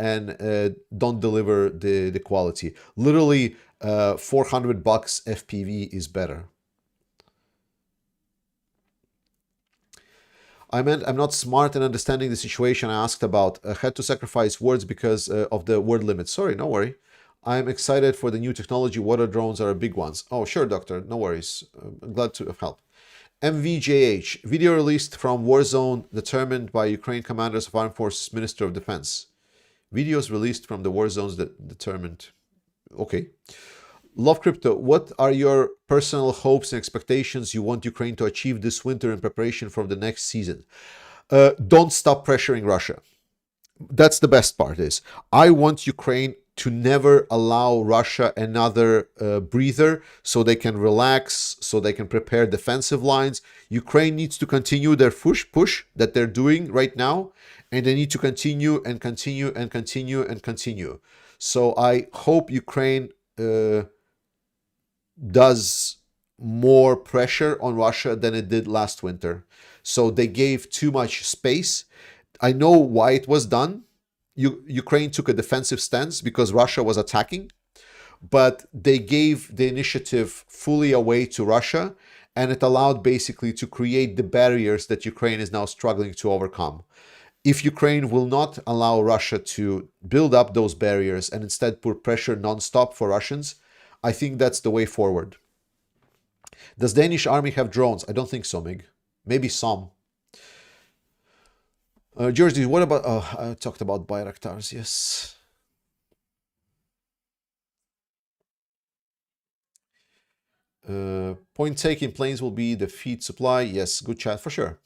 don't deliver the quality. Literally, $400 FPV is better. I meant I'm not smart in understanding the situation I asked about. Had to sacrifice words because of the word limit. Sorry, no worry. I'm excited for the new technology. Water drones are big ones. Oh, sure, doctor. No worries. I'm glad to help. MVJH, video released from war zone determined by Ukraine commanders of Armed Forces Minister of Defense. Videos released from the war zones that determined. Okay. Love Crypto, what are your personal hopes and expectations you want Ukraine to achieve this winter in preparation for the next season? Don't stop pressuring Russia. That's the best part is. I want Ukraine to never allow Russia another breather so they can relax, so they can prepare defensive lines. Ukraine needs to continue their push that they're doing right now, and they need to continue and continue and continue and continue. So I hope Ukraine does more pressure on Russia than it did last winter. So they gave too much space. I know why it was done. Ukraine took a defensive stance because Russia was attacking, but they gave the initiative fully away to Russia, and it allowed basically to create the barriers that Ukraine is now struggling to overcome. If Ukraine will not allow Russia to build up those barriers and instead put pressure nonstop for Russians, I think that's the way forward. Does Danish army have drones? I don't think so, Mig. Maybe some. George, what about... Oh, I talked about Bayraktars, yes. Point taking, planes will be the feed supply. Yes, good chat, for sure.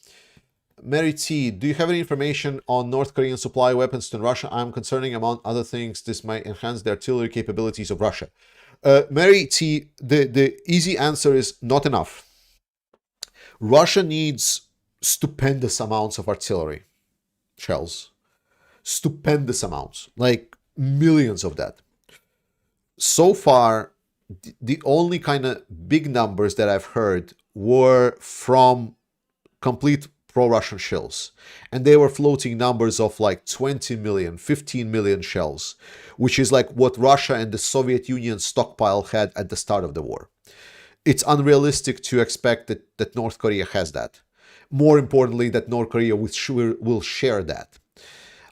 Mary T, do you have any information on North Korean supply weapons to Russia? I'm concerning, among other things, this might enhance the artillery capabilities of Russia. Mary T, the easy answer is not enough. Russia needs stupendous amounts of artillery shells. Stupendous amounts, like millions of that. So far, the only kind of big numbers that I've heard were from complete pro-Russian shells. And they were floating numbers of like 20 million, 15 million shells, which is like what Russia and the Soviet Union stockpile had at the start of the war. It's unrealistic to expect that North Korea has that. More importantly, that North Korea will share that.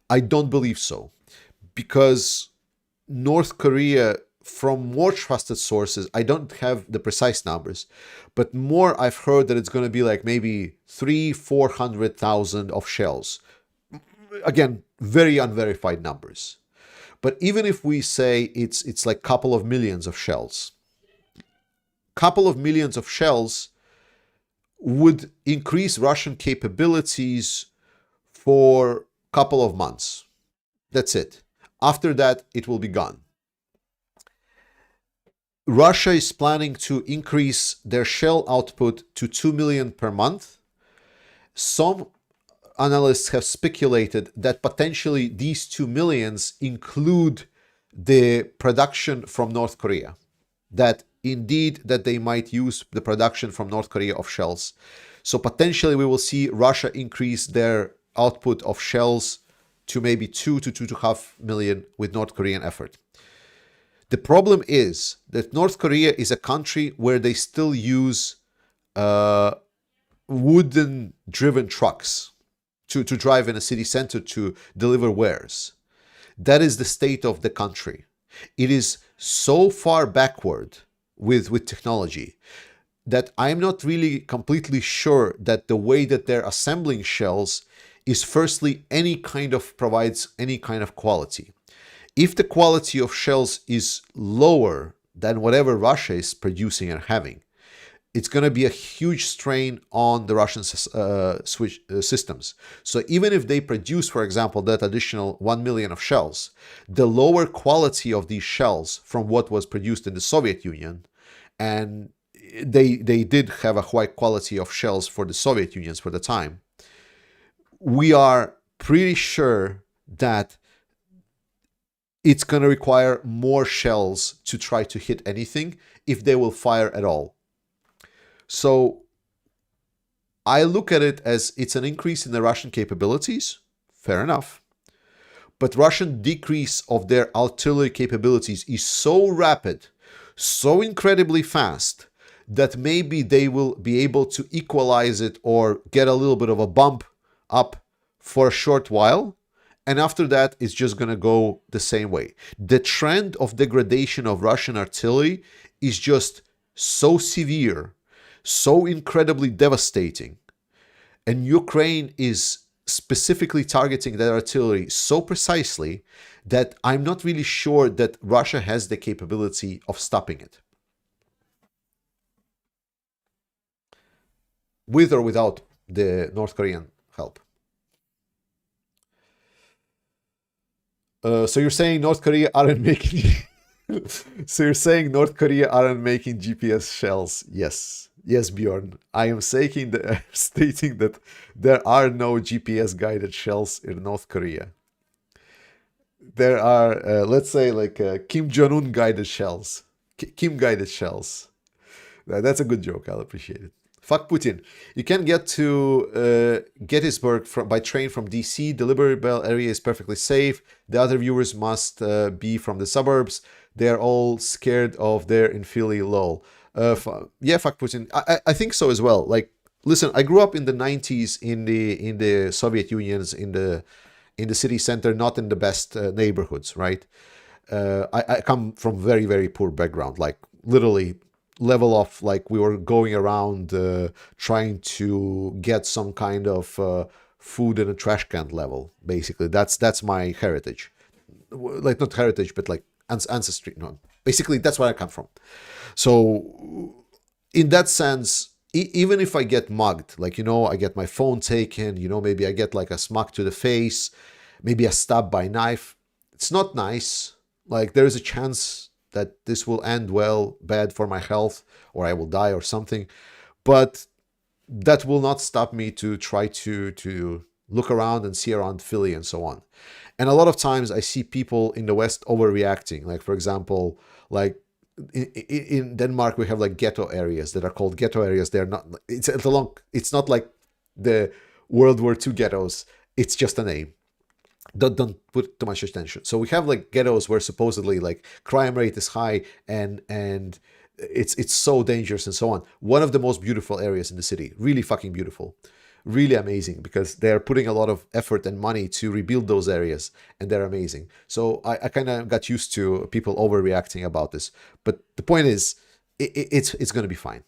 I don't believe so, because North Korea, from more trusted sources, I don't have the precise numbers, but more I've heard that it's going to be like maybe 300,000-400,000 of shells. Again, very unverified numbers. But even if we say it's like a couple of millions of shells, would increase Russian capabilities for a couple of months. That's it. After that, it will be gone. Russia is planning to increase their shell output to 2 million per month. Some analysts have speculated that potentially these 2 millions include the production from North Korea. That indeed that they might use the production from North Korea of shells. So potentially we will see Russia increase their output of shells to maybe 2 to 2.5 million with North Korean effort. The problem is that North Korea is a country where they still use wooden-driven trucks to drive in a city center to deliver wares. That is the state of the country. It is so far backward with technology that I'm not really completely sure that the way that they're assembling shells is firstly provides any kind of quality. If the quality of shells is lower than whatever Russia is producing and having, it's going to be a huge strain on the Russian systems. So even if they produce, for example, that additional 1 million of shells, the lower quality of these shells from what was produced in the Soviet Union, and they did have a high quality of shells for the Soviet Unions for the time, we are pretty sure that it's going to require more shells to try to hit anything if they will fire at all. So I look at it as it's an increase in the Russian capabilities, fair enough. But Russian decrease of their artillery capabilities is so rapid, so incredibly fast, that maybe they will be able to equalize it or get a little bit of a bump up for a short while. And after that, it's just going to go the same way. The trend of degradation of Russian artillery is just so severe, so incredibly devastating. And Ukraine is specifically targeting that artillery so precisely that I'm not really sure that Russia has the capability of stopping it. With or without the North Korean help. So you're saying North Korea aren't making... So you're saying North Korea aren't making GPS shells? Yes. Yes, Bjorn. I am stating that there are no GPS-guided shells in North Korea. There are, let's say, like Kim Jong-un guided shells. Kim-guided shells. That's a good joke. I'll appreciate it. Fuck Putin. You can get to Gettysburg by train from DC. The Liberty Bell area is perfectly safe. The other viewers must be from the suburbs. They're all scared of their in Philly, lol. Yeah, fuck Putin. I think so as well. Like, listen, I grew up in the 90s in the Soviet Unions, in the city center, not in the best neighborhoods, right? I come from very, very poor background, like literally level of, like, we were going around trying to get some kind of food in a trash can level. Basically, that's my heritage. Like, not heritage, but like ancestry. No, basically that's where I come from. So in that sense, even if I get mugged, like, you know, I get my phone taken, you know, maybe I get like a smack to the face, maybe a stab by knife, it's not nice. Like, there is a chance that this will end bad for my health, or I will die or something. But that will not stop me to try to look around and see around Philly and so on. And a lot of times I see people in the West overreacting. Like, for example, like in Denmark, we have like ghetto areas that are called ghetto areas. They're not, it's not like the World War II ghettos. It's just a name. Don't put too much attention. So we have like ghettos where supposedly like crime rate is high and it's so dangerous and so on. One of the most beautiful areas in the city, really fucking beautiful, really amazing, because they're putting a lot of effort and money to rebuild those areas, and they're amazing. So I kind of got used to people overreacting about this, but the point is, it's going to be fine.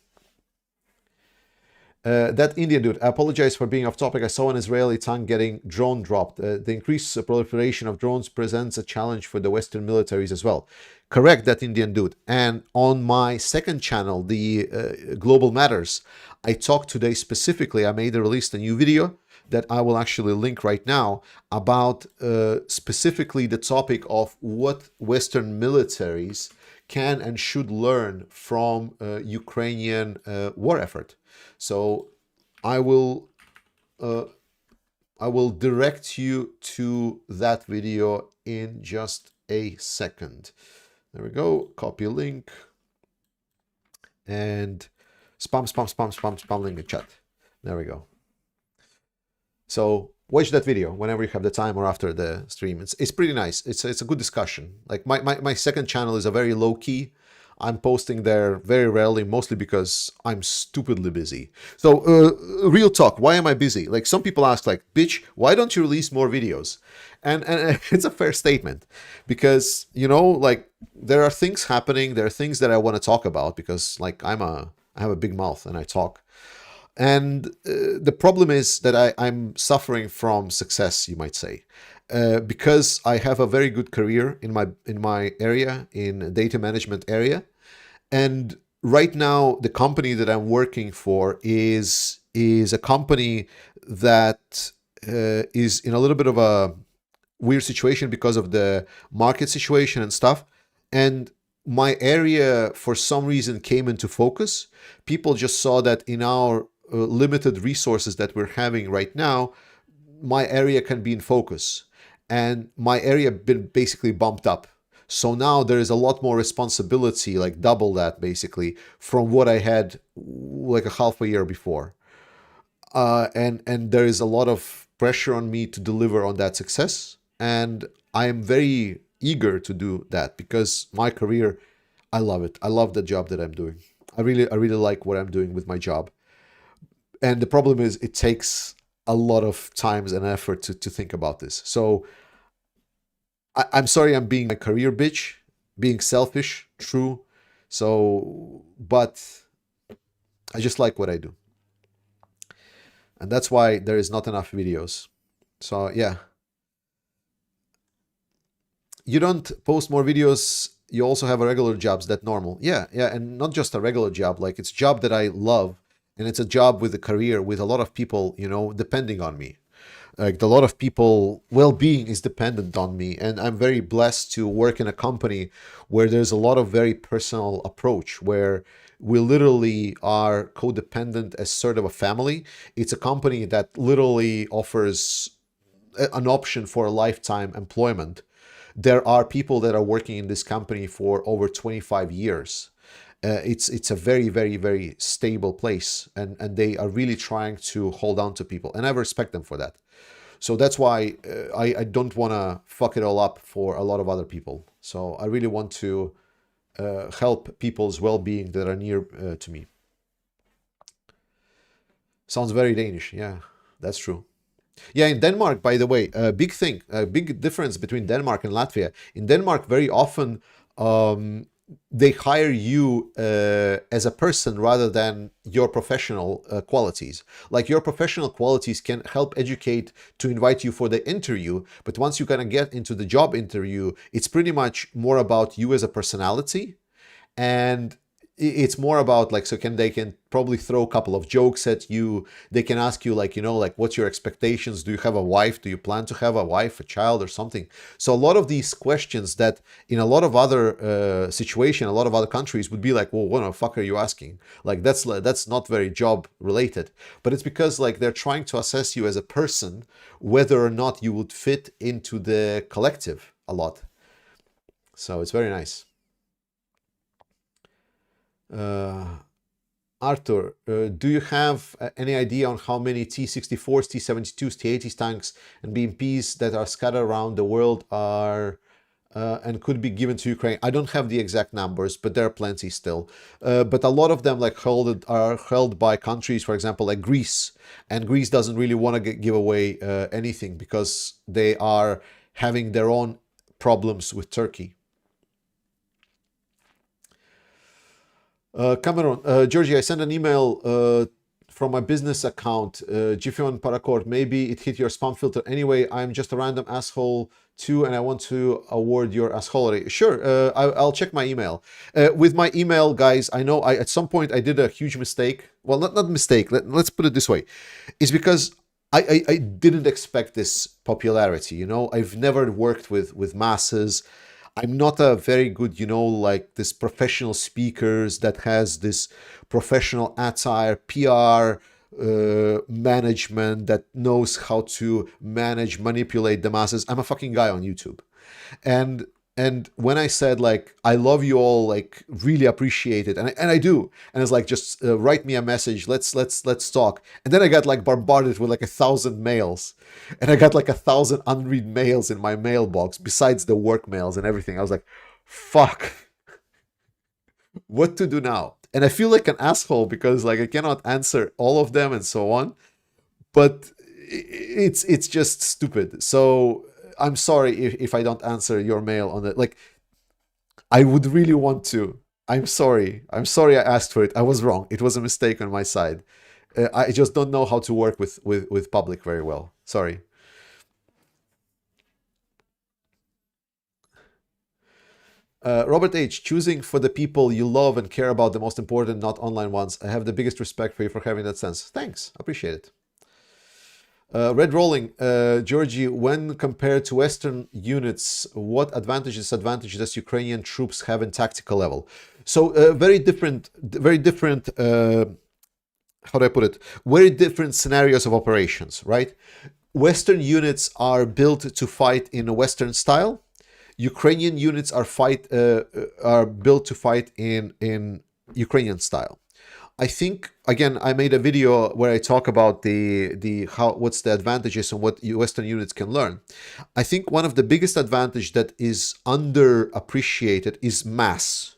That Indian dude, I apologize for being off topic. I saw an Israeli tank getting drone dropped. The increased proliferation of drones presents a challenge for the Western militaries as well. Correct, that Indian dude. And on my second channel, the Global Matters, I talked today specifically, I released a new video that I will actually link right now about specifically the topic of what Western militaries can and should learn from Ukrainian war effort. So I will direct you to that video in just a second. There we go. Copy link and spam link in chat. There we go. So watch that video whenever you have the time or after the stream. It's pretty nice. It's a good discussion. Like my second channel is a very low key. I'm posting there very rarely, mostly because I'm stupidly busy. So real talk, why am I busy? Like, some people ask, like, bitch, why don't you release more videos? And it's a fair statement, because, you know, like, there are things happening. There are things that I want to talk about because, like, I have a big mouth and I talk. And the problem is that I'm suffering from success, you might say, because I have a very good career in my area, in data management area, and right now the company that I'm working for is a company that is in a little bit of a weird situation because of the market situation and stuff. And my area, for some reason, came into focus. People just saw that in our limited resources that we're having right now, my area can be in focus. And my area been basically bumped up. So now there is a lot more responsibility, like double that basically, from what I had like a half a year before. And there is a lot of pressure on me to deliver on that success, and I am very eager to do that because my career, I love it. I love the job that I'm doing. I really like what I'm doing with my job. And the problem is it takes a lot of times and effort to think about this. So I'm sorry I'm being a career bitch, being selfish, true. So, but I just like what I do. And that's why there is not enough videos. So yeah, you don't post more videos. You also have a regular jobs that normal. Yeah, and not just a regular job. Like it's a job that I love, and it's a job with a career with a lot of people, depending on me. Like a lot of people well-being is dependent on me, and I'm very blessed to work in a company where there's a lot of very personal approach where we literally are codependent as sort of a family. It's a company that literally offers an option for a lifetime employment. There are people that are working in this company for over 25 years. It's a very, very, very stable place, and they are really trying to hold on to people, and I respect them for that. So that's why I don't want to fuck it all up for a lot of other people. So I really want to help people's well-being that are near to me. Sounds very Danish. Yeah, that's true. Yeah, in Denmark, by the way, a big thing, a big difference between Denmark and Latvia. In Denmark, very often they hire you as a person rather than your professional qualities. Like your professional qualities can help educate to invite you for the interview, but once you kind of get into the job interview, it's pretty much more about you as a personality. And it's more about like, so they can probably throw a couple of jokes at you. They can ask you like, like what's your expectations? Do you have a wife? Do you plan to have a wife, a child, or something? So a lot of these questions that in a lot of other situation, a lot of other countries would be like, well, what the fuck are you asking? Like that's not very job related. But it's because like they're trying to assess you as a person, whether or not you would fit into the collective a lot. So it's very nice. Uh, Arthur, do you have any idea on how many T-64s, T-72s, T-80s tanks and BMPs that are scattered around the world are and could be given to Ukraine? I don't have the exact numbers, but there are plenty still. But a lot of them are held by countries, for example, like Greece. And Greece doesn't really want to give away anything because they are having their own problems with Turkey. Cameron, Georgie, I sent an email from my business account, Jifion Paracord. Maybe it hit your spam filter. Anyway, I'm just a random asshole too, and I want to award your assholery. Sure, I'll check my email. With my email, guys, I know at some point I did a huge mistake. Well, not mistake. Let's put it this way. It's because I didn't expect this popularity. I've never worked with masses. I'm not a very good, like this professional speakers that has this professional attire, PR management that knows how to manipulate the masses. I'm a fucking guy on YouTube. And when I said like I love you all, like really appreciate it, and I do, and it's like just write me a message, let's talk, and then I got like bombarded with like 1,000 mails, and I got like 1,000 unread mails in my mailbox besides the work mails and everything. I was like, fuck, what to do now? And I feel like an asshole because like I cannot answer all of them and so on, but it's just stupid. So I'm sorry if I don't answer your mail on it. Like, I would really want to. I'm sorry. I'm sorry I asked for it. I was wrong. It was a mistake on my side. I just don't know how to work with public very well. Sorry. Robert H., choosing for the people you love and care about, the most important, not online ones. I have the biggest respect for you for having that sense. Thanks. Appreciate it. Red Rolling, Georgie, when compared to Western units, what disadvantages does Ukrainian troops have in tactical level? So very different, how do I put it? Very different scenarios of operations, right? Western units are built to fight in a Western style. Ukrainian units are built to fight in Ukrainian style. I think, again, I made a video where I talk about what's the advantages and what Western units can learn. I think one of the biggest advantage that is underappreciated is mass.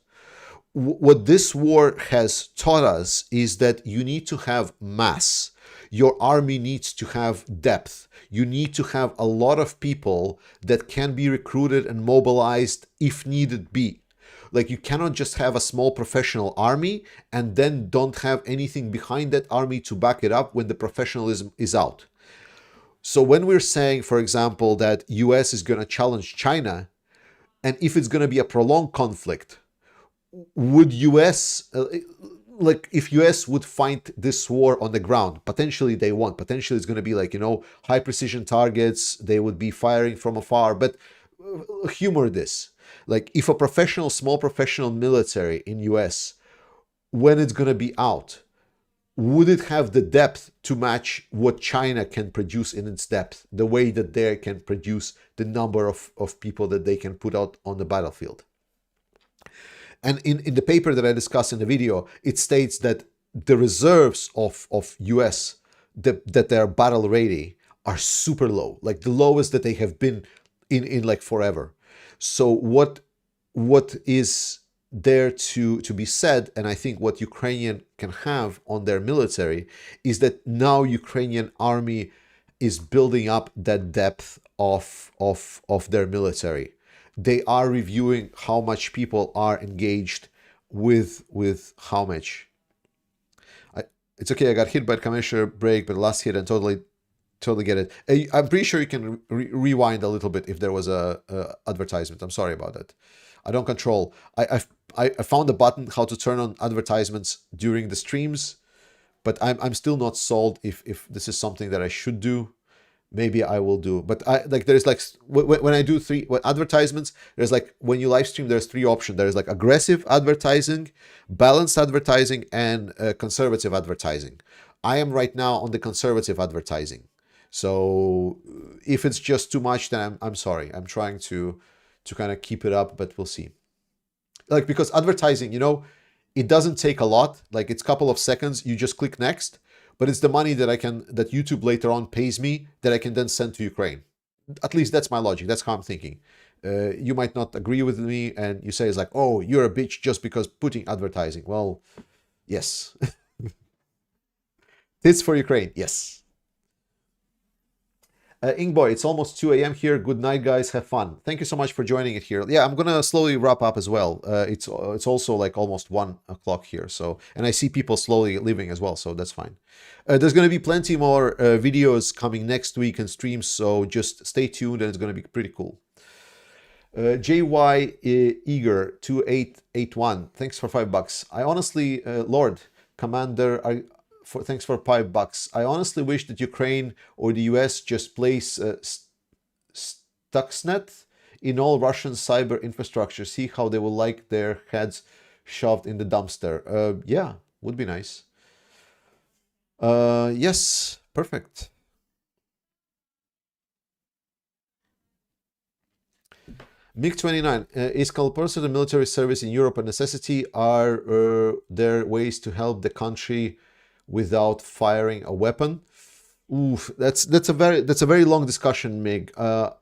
What this war has taught us is that you need to have mass. Your army needs to have depth. You need to have a lot of people that can be recruited and mobilized if needed be. Like, you cannot just have a small professional army and then don't have anything behind that army to back it up when the professionalism is out. So when we're saying, for example, that US is going to challenge China, and if it's going to be a prolonged conflict, would US, if US would fight this war on the ground, potentially they won't. Potentially it's going to be like, high precision targets. They would be firing from afar. But humor this. Like, if a small professional military in US, when it's going to be out, would it have the depth to match what China can produce in its depth, the way that they can produce the number of people that they can put out on the battlefield? And in the paper that I discussed in the video, it states that the reserves of US that they're battle ready are super low, like the lowest that they have been in like forever. So what is there to be said, and I think what Ukrainian can have on their military, is that now Ukrainian army is building up that depth of their military. They are reviewing how much people are engaged with how much. It's okay, I got hit by the commercial break, but last hit and totally get it. I'm pretty sure you can rewind a little bit if there was a advertisement. I'm sorry about that. I don't control. I found a button how to turn on advertisements during the streams, but I'm still not sold if this is something that I should do. Maybe I will do. But there's like, when I do advertisements, there's like, when you live stream, there's 3 options. There's like aggressive advertising, balanced advertising, and conservative advertising. I am right now on the conservative advertising. So if it's just too much, then I'm sorry. I'm trying to kind of keep it up, but we'll see. Like, because advertising, it doesn't take a lot. Like, it's a couple of seconds. You just click next, but it's the money that YouTube later on pays me that I can then send to Ukraine. At least that's my logic. That's how I'm thinking. You might not agree with me, and you say it's like, oh, you're a bitch just because putting advertising. Well, yes. Tits for Ukraine. Yes. Ingboy, it's almost 2 a.m. here. Good night, guys. Have fun. Thank you so much for joining it here. Yeah, I'm gonna slowly wrap up as well. It's also like almost 1 o'clock here. So, and I see people slowly leaving as well. So that's fine. There's gonna be plenty more videos coming next week and streams. So just stay tuned, and it's gonna be pretty cool. JY Eager 2881. Thanks for $5. I honestly, Lord Commander, thanks for $5. I honestly wish that Ukraine or the US just place Stuxnet in all Russian cyber infrastructure. See how they will like their heads shoved in the dumpster. Yeah, would be nice. Yes, perfect. MiG-29, is compulsory military service in Europe a necessity? Are there ways to help the country without firing a weapon? Oof, that's a very long discussion, Mig. I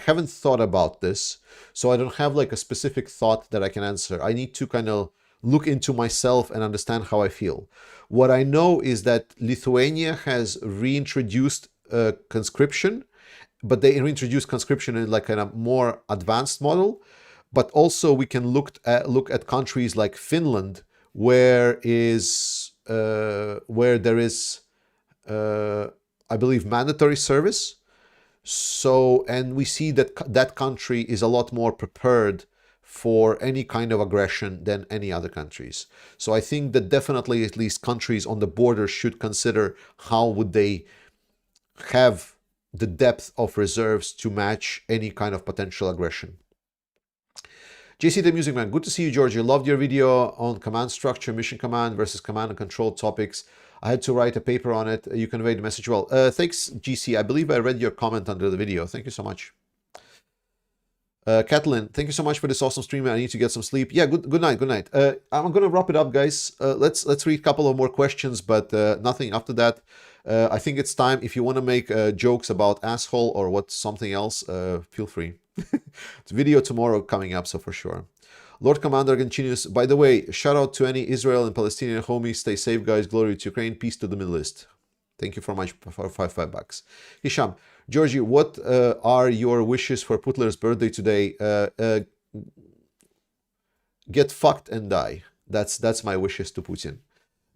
haven't thought about this, so I don't have like a specific thought that I can answer. I need to kind of look into myself and understand how I feel. What I know is that Lithuania has reintroduced conscription, but they reintroduced conscription in like a more advanced model. But also we can look at countries like Finland, where there is, I believe, mandatory service. So, and we see that that country is a lot more prepared for any kind of aggression than any other countries. So I think that definitely at least countries on the border should consider how would they have the depth of reserves to match any kind of potential aggression. JC the Music Man, good to see you, George. I loved your video on command structure, mission command versus command and control topics. I had to write a paper on it. You conveyed the message well. Thanks, GC. I believe I read your comment under the video. Thank you so much. Kathleen, thank you so much for this awesome stream. I need to get some sleep. Yeah, good night, good night. I'm going to wrap it up, guys. Let's read a couple of more questions, but nothing after that. I think it's time. If you want to make jokes about asshole or what something else, feel free. It's video tomorrow coming up, so for sure. Lord Commander continues. By the way, shout out to any Israel and Palestinian homies. Stay safe, guys. Glory to Ukraine. Peace to the Middle East. Thank you for much for $5. Hisham, Georgie, what are your wishes for Putler's birthday today? Get fucked and die. That's my wishes to Putin.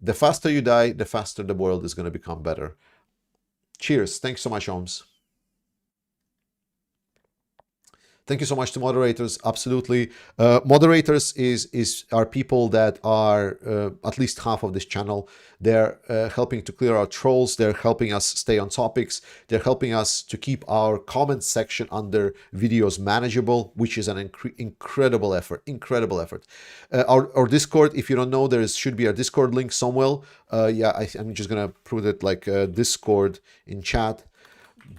The faster you die, the faster the world is going to become better. Cheers. Thanks so much, Holmes. Thank you so much to moderators. Absolutely. Moderators are people that are at least half of this channel. They're helping to clear out trolls. They're helping us stay on topics. They're helping us to keep our comment section under videos manageable, which is an incredible effort. Incredible effort. Our Discord, if you don't know, should be a Discord link somewhere. Yeah, I'm just going to put it like Discord in chat.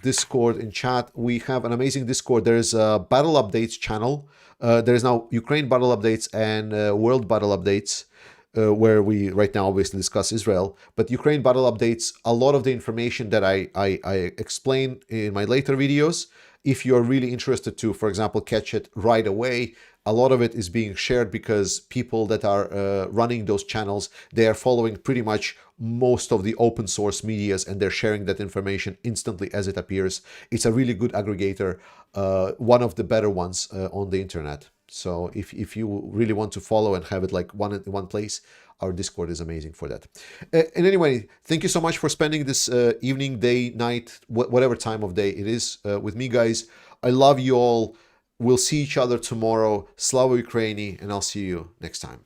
Discord in chat. We have an amazing Discord. There's a battle updates channel. There's now Ukraine battle updates and world battle updates, where we right now obviously discuss Israel. But Ukraine battle updates, a lot of the information that I explain in my later videos, if you're really interested to, for example, catch it right away, a lot of it is being shared because people that are running those channels, they are following pretty much most of the open source medias and they're sharing that information instantly as it appears. It's a really good aggregator, one of the better ones on the internet. So if you really want to follow and have it like one place, our Discord is amazing for that. And anyway, thank you so much for spending this evening, day, night, whatever time of day it is with me, guys. I love you all. We'll see each other tomorrow. Slava Ukraini, and I'll see you next time.